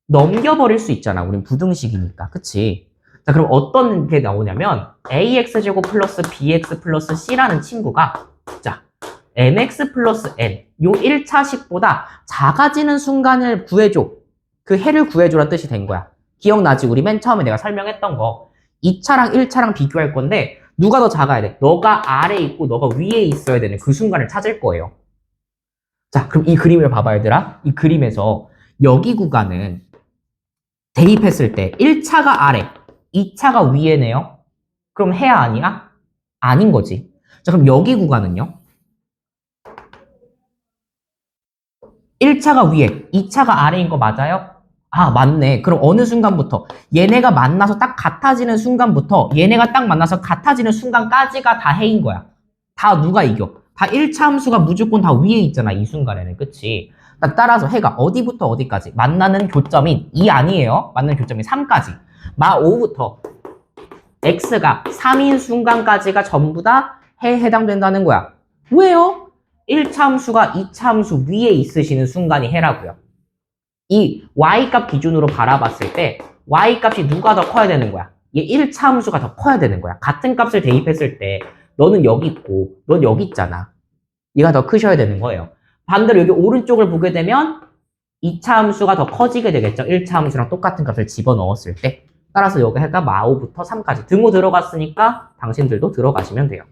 넘겨버릴 수 있잖아. 우린 부등식이니까, 그치? 자, 그럼 어떤 게 나오냐면 ax제곱 플러스 bx 플러스 c라는 친구가 자, mx 플러스 n 요 1차식보다 작아지는 순간을 구해줘. 그 해를 구해줘란 뜻이 된 거야. 기억나지? 우리 맨 처음에 내가 설명했던 거 2차랑 1차랑 비교할 건데 누가 더 작아야 돼? 너가 아래에 있고 너가 위에 있어야 되는 그 순간을 찾을 거예요. 자, 그럼 이 그림을 봐봐 얘들아. 이 그림에서 여기 구간은 대입했을 때 1차가 아래 2차가 위에네요. 그럼 해야 아니야? 아닌 거지. 자, 그럼 여기 구간은요? 1차가 위에, 2차가 아래인 거 맞아요? 맞네. 그럼 어느 순간부터? 얘네가 만나서 딱 같아지는 순간부터 얘네가 딱 만나서 같아지는 순간까지가 다 해인 거야. 다 누가 이겨? 다 1차 함수가 무조건 다 위에 있잖아. 이 순간에는. 그치? 따라서 해가 어디부터 어디까지? 만나는 교점인 2 아니에요. 만나는 교점인 3까지. 마 5부터 x가 3인 순간까지가 전부 다 해에 해당된다는 거야. 왜요? 1차 함수가 2차 함수 위에 있으시는 순간이 해라고요. 이 y값 기준으로 바라봤을 때 y값이 누가 더 커야 되는 거야? 얘 1차 함수가 더 커야 되는 거야. 같은 값을 대입했을 때 너는 여기 있고 넌 여기 있잖아. 얘가 더 크셔야 되는 거예요. 반대로 여기 오른쪽을 보게 되면 2차 함수가 더 커지게 되겠죠. 1차 함수랑 똑같은 값을 집어넣었을 때. 따라서 여기 해가 마오부터 3까지. 등호 들어갔으니까 당신들도 들어가시면 돼요.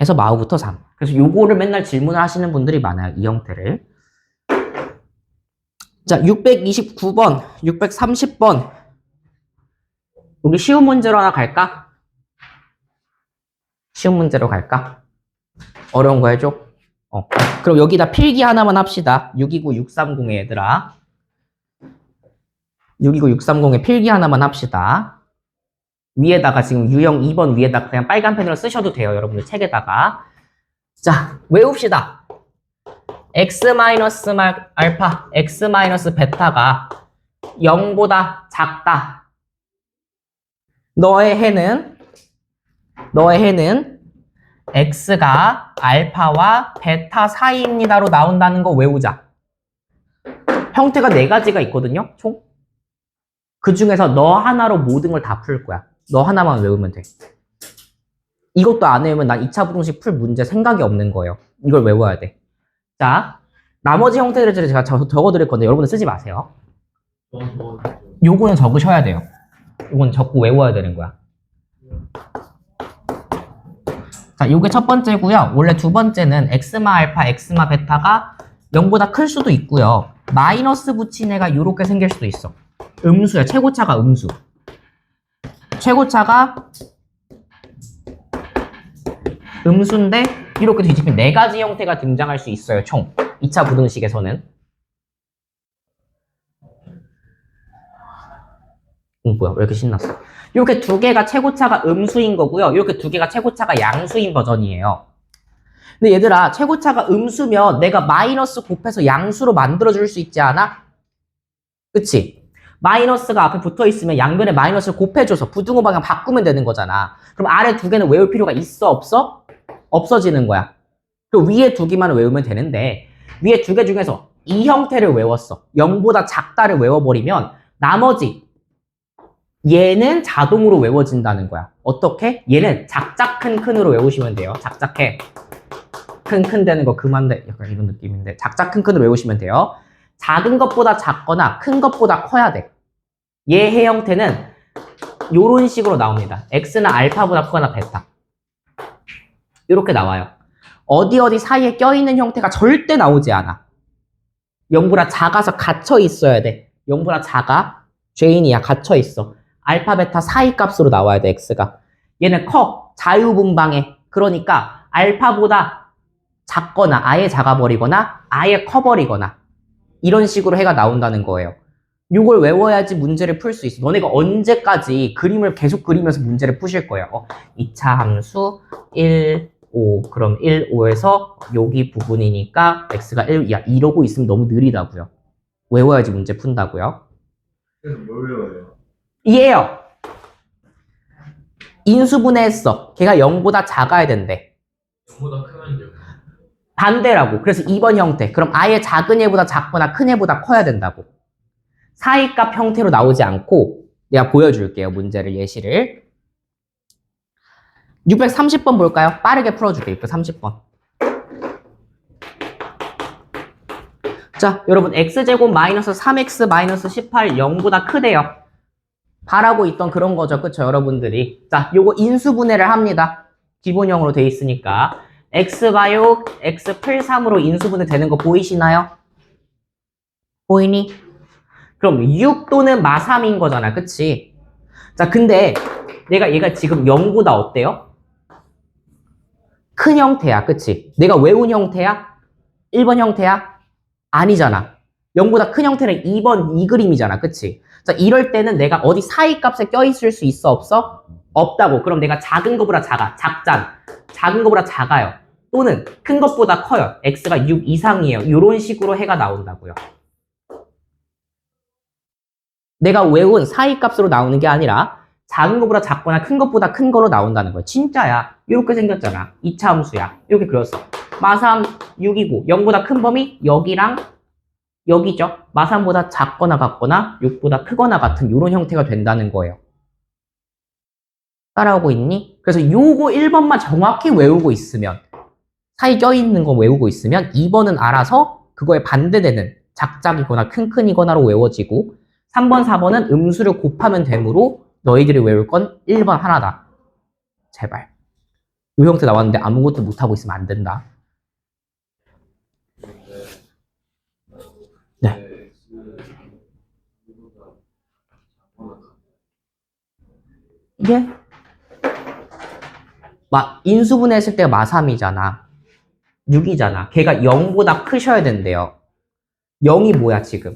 해서 마오부터 3. 그래서 요거를 맨날 질문을 하시는 분들이 많아요. 이 형태를. 자, 629번, 630번. 여기 쉬운 문제로 하나 갈까? 쉬운 문제로 갈까? 어려운 거 해줘? 그럼 여기다 필기 하나만 합시다. 629, 630의 얘들아. 629, 630의 필기 하나만 합시다. 위에다가 지금 유형 2번 위에다가 그냥 빨간 펜으로 쓰셔도 돼요. 여러분들 책에다가. 자, 외웁시다. x-알파, x-베타가 0보다 작다. 너의 해는 x가 알파와 베타 사이입니다로 나온다는 거 외우자. 형태가 4가지가 있거든요, 총. 그 중에서 너 하나로 모든 걸 다 풀 거야. 너 하나만 외우면 돼. 이것도 안 외우면 난 2차 부등식 풀 문제 생각이 없는 거예요. 이걸 외워야 돼. 자, 나머지 형태들을 제가 적어드릴 건데 여러분들 쓰지 마세요. 요거는 적으셔야 돼요. 요건 적고 외워야 되는 거야. 자, 요게 첫 번째고요. 원래 두 번째는 엑스마 알파, 엑스마 베타가 0보다 클 수도 있고요. 마이너스 붙인 애가 요렇게 생길 수도 있어. 음수야. 최고차가 음수. 최고차가 음수인데 이렇게 뒤집힌 4가지 형태가 등장할 수 있어요. 총 2차 부등식에서는. 뭐야, 왜 이렇게 신났어? 이렇게 2개가 최고차가 음수인 거고요. 이렇게 2개가 최고차가 양수인 버전이에요. 근데 얘들아, 최고차가 음수면 내가 마이너스 곱해서 양수로 만들어줄 수 있지 않아? 그치? 마이너스가 앞에 붙어 있으면 양변에 마이너스를 곱해줘서 부등호 방향 바꾸면 되는 거잖아. 그럼 아래 2개는 외울 필요가 있어, 없어? 없어지는 거야. 그리고 위에 2개만 외우면 되는데 위에 2개 중에서 이 형태를 외웠어. 0보다 작다를 외워버리면 나머지 얘는 자동으로 외워진다는 거야. 어떻게? 얘는 작작 큰 큰으로 외우시면 돼요. 작작해. 큰 큰 되는 거 그만 돼. 약간 이런 느낌인데 작작 큰 큰으로 외우시면 돼요. 작은 것보다 작거나 큰 것보다 커야 돼. 얘 해 형태는 요런 식으로 나옵니다. x는 알파보다 크거나 베타. 이렇게 나와요. 어디 사이에 껴있는 형태가 절대 나오지 않아. 0보다 작아서 갇혀 있어야 돼. 0보다 작아. 죄인이야. 갇혀 있어. 알파, 베타 사이 값으로 나와야 돼, x가. 얘는 커. 자유분방해. 그러니까 알파보다 작거나 아예 작아버리거나 아예 커버리거나 이런 식으로 해가 나온다는 거예요. 이걸 외워야지 문제를 풀 수 있어. 너네가 언제까지 그림을 계속 그리면서 문제를 푸실 거예요. 2차 함수 1, 5. 그럼 1, 5에서 여기 부분이니까 x가 1. 야, 이러고 있으면 너무 느리다고요. 외워야지 문제 푼다고요. 그래서 뭘 외워요? 이해요. 인수분해했어. 걔가 0보다 작아야 된대. 0보다 크면요. 반대라고. 그래서 2번 형태. 그럼 아예 작은 애보다 작거나 큰 애보다 커야 된다고. 사이값 형태로 나오지 않고 내가 보여줄게요. 문제를, 예시를. 630번 볼까요? 빠르게 풀어줄게요. 630번. 자, 여러분 x제곱 마이너스 3x 마이너스 18 0보다 크대요. 바라고 있던 그런 거죠. 그쵸, 여러분들이. 자, 요거 인수분해를 합니다. 기본형으로 돼 있으니까. x바요 x 풀 3으로 인수분해 되는 거 보이시나요? 보이니? 그럼 6 또는 마3인 거잖아. 그치? 자, 근데 얘가 지금 0보다 어때요? 큰 형태야. 그치? 내가 외운 형태야? 1번 형태야? 아니잖아. 0보다 큰 형태는 2번 이 그림이잖아. 그치? 자, 이럴 때는 내가 어디 사이 값에 껴있을 수 있어? 없어? 없다고. 그럼 내가 작은 것보다 작아. 작잖아. 작은 것보다 작아요. 또는 큰 것보다 커요. x가 6 이상이에요. 이런 식으로 해가 나온다고요. 내가 외운 사이 값으로 나오는 게 아니라 작은 것보다 작거나 큰 것보다 큰 거로 나온다는 거야. 진짜야. 이렇게 생겼잖아. 2차 함수야. 이렇게 그렸어. 마3 6이고 0보다 큰 범위 여기랑 여기죠. 마3보다 작거나 같거나 6보다 크거나 같은 이런 형태가 된다는 거예요. 따라오고 있니? 그래서 요거 1번만 정확히 외우고 있으면, 사이 껴있는 거 외우고 있으면 2번은 알아서 그거에 반대되는 작작이거나 큰큰이거나로 외워지고, 3번, 4번은 음수를 곱하면 되므로 너희들이 외울 건 1번 하나다. 제발. 이 형태 나왔는데 아무것도 못하고 있으면 안 된다. 네. 이게 인수분해했을 때가 마3이잖아. 6이잖아. 걔가 0보다 크셔야 된대요. 0이 뭐야 지금?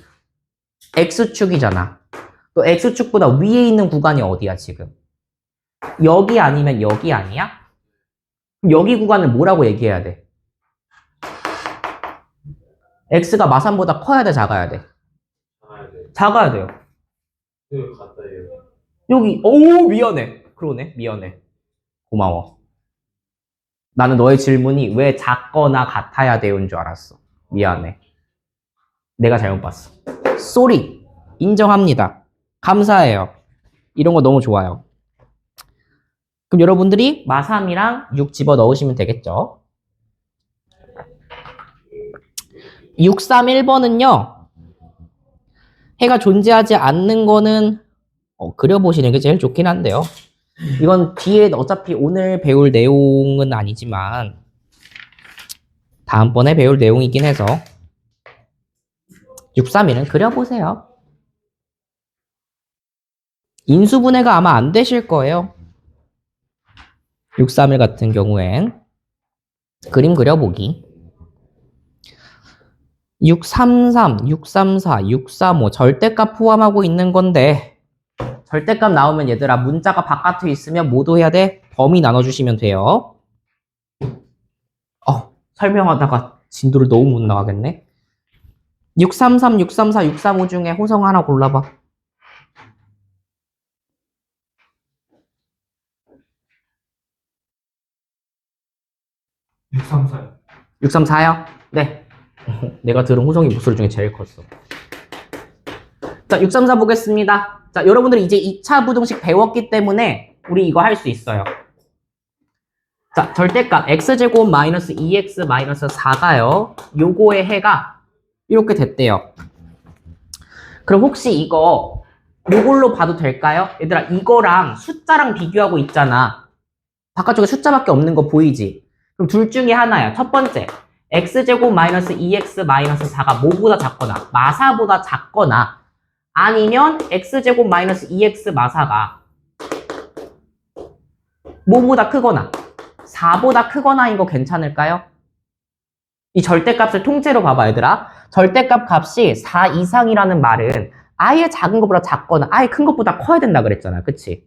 X축이잖아. 또 X축보다 위에 있는 구간이 어디야 지금? 여기 아니면 여기 아니야? 그럼 여기 구간을 뭐라고 얘기해야 돼? X가 마3보다 커야 돼, 작아야 돼? 작아야 돼. 작아야 돼요. 이거 같다 얘. 여기, 오, 미안해. 그러네, 미안해. 고마워. 나는 너의 질문이 왜 작거나 같아야 돼요인 줄 알았어. 미안해. 내가 잘못 봤어. 쏘리. 인정합니다. 감사해요. 이런 거 너무 좋아요. 그럼 여러분들이 마3이랑 6 집어 넣으시면 되겠죠? 631번은요. 해가 존재하지 않는 거는 그려보시는 게 제일 좋긴 한데요. 이건 뒤에 어차피 오늘 배울 내용은 아니지만 다음번에 배울 내용이긴 해서 631은 그려보세요. 인수분해가 아마 안 되실 거예요. 631 같은 경우엔 그림 그려보기. 633, 634, 635 절대값 포함하고 있는 건데 절대값 나오면 얘들아 문자가 바깥에 있으면 뭐도 해야 돼? 범위 나눠주시면 돼요. 설명하다가 진도를 너무 못 나가겠네. 633, 634, 635 중에 호성 하나 골라봐. 634요. 634요? 네. 내가 들은 호성이 목소리 중에 제일 컸어. 자, 634 보겠습니다. 자, 여러분들이 이제 2차 부등식 배웠기 때문에 우리 이거 할 수 있어요. 자, 절대값 x제곱 마이너스 2x 마이너스 4가요. 요거의 해가 이렇게 됐대요. 그럼 혹시 이거 요걸로 봐도 될까요? 얘들아, 이거랑 숫자랑 비교하고 있잖아. 바깥쪽에 숫자밖에 없는 거 보이지? 그럼 둘 중에 하나야. 첫 번째, x제곱 마이너스 2x 마이너스 4가 뭐보다 작거나 마4보다 작거나 아니면 x제곱 마이너스 2x 마4가 뭐보다 크거나 4보다 크거나인 거 괜찮을까요? 이 절대값을 통째로 봐봐 얘들아. 절대값 값이 4 이상이라는 말은 아예 작은 것보다 작거나 아예 큰 것보다 커야 된다 그랬잖아. 그치?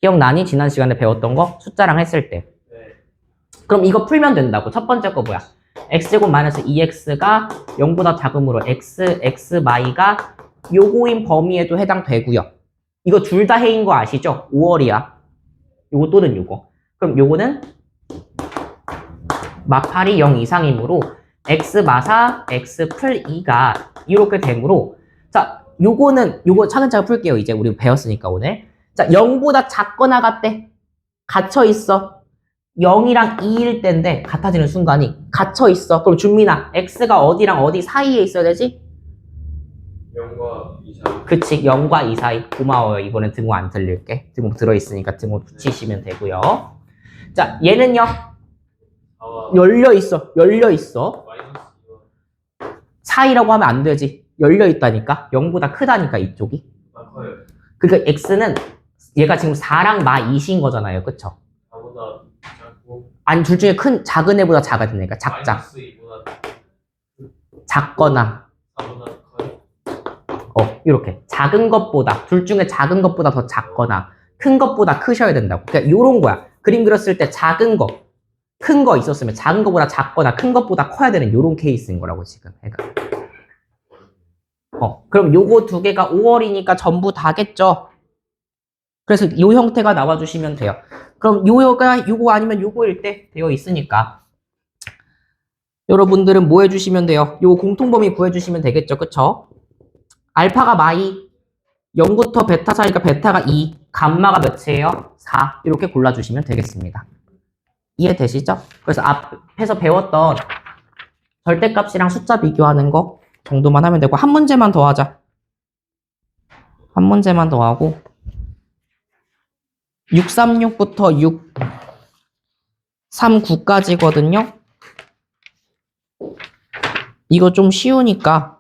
기억나니? 지난 시간에 배웠던 거? 숫자랑 했을 때. 네. 그럼 이거 풀면 된다고. 첫 번째 거 뭐야? x제곱 마이너스 2x가 0보다 작으므로 x 마이가 요거인 범위에도 해당되고요. 이거 둘 다 해인 거 아시죠? 5월이야. 요거 또는 요거. 그럼 요거는 마팔이 0 이상이므로 x 마사 x 풀 2가 이렇게 되므로 자 요거 차근차근 풀게요. 이제 우리 배웠으니까 오늘. 자 0보다 작거나 같대. 갇혀 있어. 0이랑 2일 때인데 같아지는 순간이 갇혀 있어. 그럼 준민아 x가 어디랑 어디 사이에 있어야 되지? 0과 2 사이. 그치 0과 2 사이. 고마워요. 이번엔 등호 안 틀릴게. 등호 들어있으니까 등호 붙이시면 되고요. 자 얘는요 4와 열려있어. 마이너스 2와 사이라고 하면 안 되지. 열려있다니까. 0보다 크다니까 이쪽이. 커요. 그러니까 x는 얘가 지금 4랑 마 2인 거잖아요. 그쵸? 4보다 작고 아니 둘 중에 작은 애보다 작아야 되니까 작자. 마이너스 2보다 작거나 4보다 커요. 이렇게 작은 것보다 둘 중에 작은 것보다 더 작거나 큰 것보다 크셔야 된다고. 그러니까 요런 거야. 그림 그렸을 때 작은 거 큰 거 있었으면 작은 거보다 작거나 큰 것보다 커야 되는 요런 케이스인 거라고 지금 해가. 그럼 요거 두 개가 5월이니까 전부 다겠죠. 그래서 요 형태가 나와주시면 돼요. 그럼 요가 요거 아니면 요거일 때 되어 있으니까 여러분들은 뭐 해주시면 돼요? 요 공통범위 구해주시면 되겠죠. 그쵸? 알파가 마이 0부터 베타 사이가 베타가 2 감마가 몇이에요? 4. 이렇게 골라주시면 되겠습니다. 이해되시죠? 그래서 앞에서 배웠던 절대값이랑 숫자 비교하는 거 정도만 하면 되고 한 문제만 더 하자. 한 문제만 더 하고 636부터 639까지거든요. 이거 좀 쉬우니까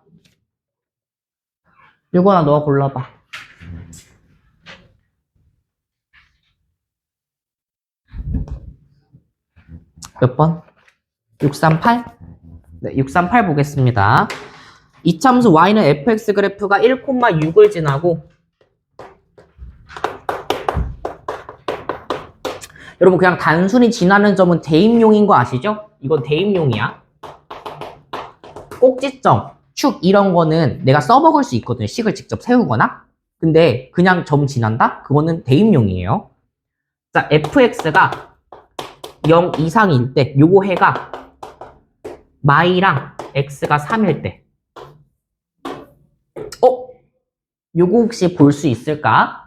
이거나 너가 골라봐. 몇 번? 638? 네, 638 보겠습니다. 이참수 y는 fx 그래프가 1,6을 지나고 여러분 그냥 단순히 지나는 점은 대입용인 거 아시죠? 이건 대입용이야. 꼭지점, 축 이런 거는 내가 써먹을 수 있거든요. 식을 직접 세우거나. 근데 그냥 점 지난다? 그거는 대입용이에요. 자, fx가 0 이상일 때 요거 해가 y랑 x가 3일 때 요거 혹시 볼 수 있을까?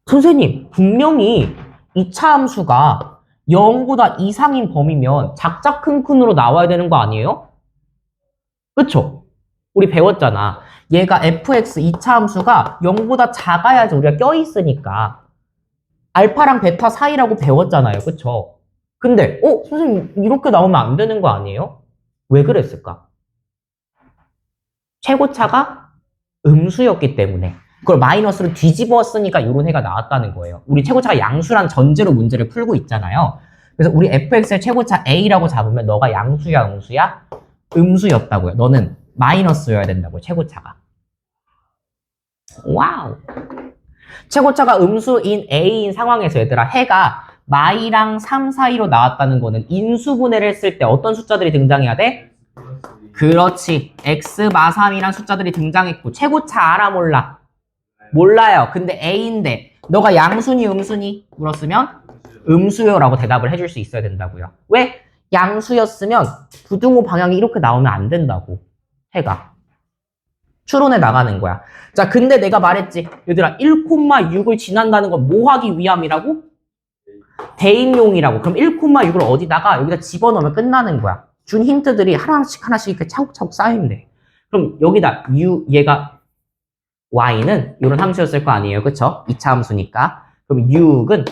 선생님, 분명히 이차 함수가 0보다 이상인 범위면 작작큰큰으로 나와야 되는 거 아니에요? 그쵸? 우리 배웠잖아. 얘가 fx 2차 함수가 0보다 작아야지 우리가 껴있으니까 알파랑 베타 사이라고 배웠잖아요. 그쵸? 근데 선생님 이렇게 나오면 안 되는 거 아니에요? 왜 그랬을까? 최고차가 음수였기 때문에 그걸 마이너스로 뒤집었으니까 이런 해가 나왔다는 거예요. 우리 최고차가 양수란 전제로 문제를 풀고 있잖아요. 그래서 우리 fx의 최고차 a라고 잡으면 너가 양수야 음수야? 음수였다고요. 너는 마이너스여야 된다고요. 최고차가. 와우. 최고차가 음수인 a인 상황에서 얘들아 해가 마이랑 3 사이로 나왔다는 거는 인수분해를 했을 때 어떤 숫자들이 등장해야 돼? 그렇지. x 마3이란 숫자들이 등장했고 최고차 알아 몰라? 몰라요. 근데 a인데 너가 양수니 음수니? 물었으면 음수요라고 대답을 해줄 수 있어야 된다고요. 왜? 양수였으면 부등호 방향이 이렇게 나오면 안 된다고. 해가. 추론해 나가는 거야. 자, 근데 내가 말했지. 얘들아 1,6을 지난다는 건 뭐 하기 위함이라고? 대입용이라고. 그럼 1,6을 어디다가 여기다 집어넣으면 끝나는 거야. 준 힌트들이 하나씩 이렇게 차곡차곡 쌓이면 돼. 그럼 여기다 얘가 y는 이런 함수였을 거 아니에요. 그쵸? 2차 함수니까. 그럼 6은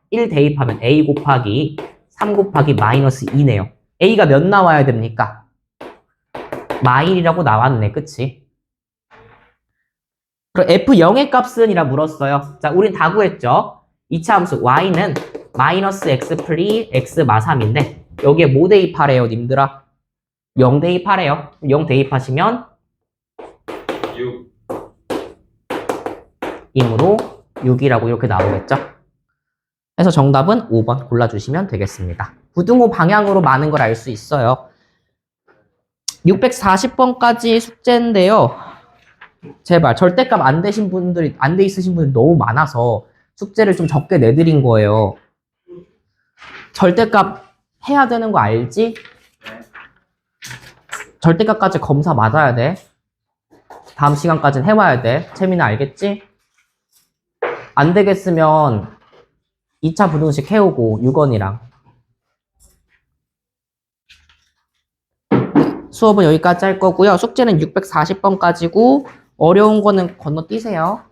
1 대입하면 a 곱하기 3 곱하기 마이너스 2네요. a가 몇 나와야 됩니까? 마일이라고 나왔네. 그치? 그럼 f0의 값은? 이라 물었어요. 자, 우린 다 구했죠? 2차 함수 y는 마이너스 x 플리 x 마3인데 여기에 뭐 대입하래요, 님들아? 0 대입하래요. 0 대입하시면 6. 이므로 6이라고 이렇게 나오겠죠? 그래서 정답은 5번 골라주시면 되겠습니다. 부등호 방향으로 많은 걸 알 수 있어요. 640번까지 숙제인데요. 제발 절대값 안 돼 있으신 분들이 너무 많아서 숙제를 좀 적게 내드린 거예요. 절대값 해야 되는 거 알지? 절대값까지 검사 맞아야 돼. 다음 시간까지는 해와야 돼. 채민아 알겠지? 안 되겠으면 2차 부등식 해오고 6원이랑 수업은 여기까지 할 거고요. 숙제는 640번까지고 어려운 거는 건너뛰세요.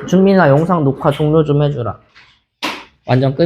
준민아 영상 녹화 종료 좀 해주라. 완전 끄면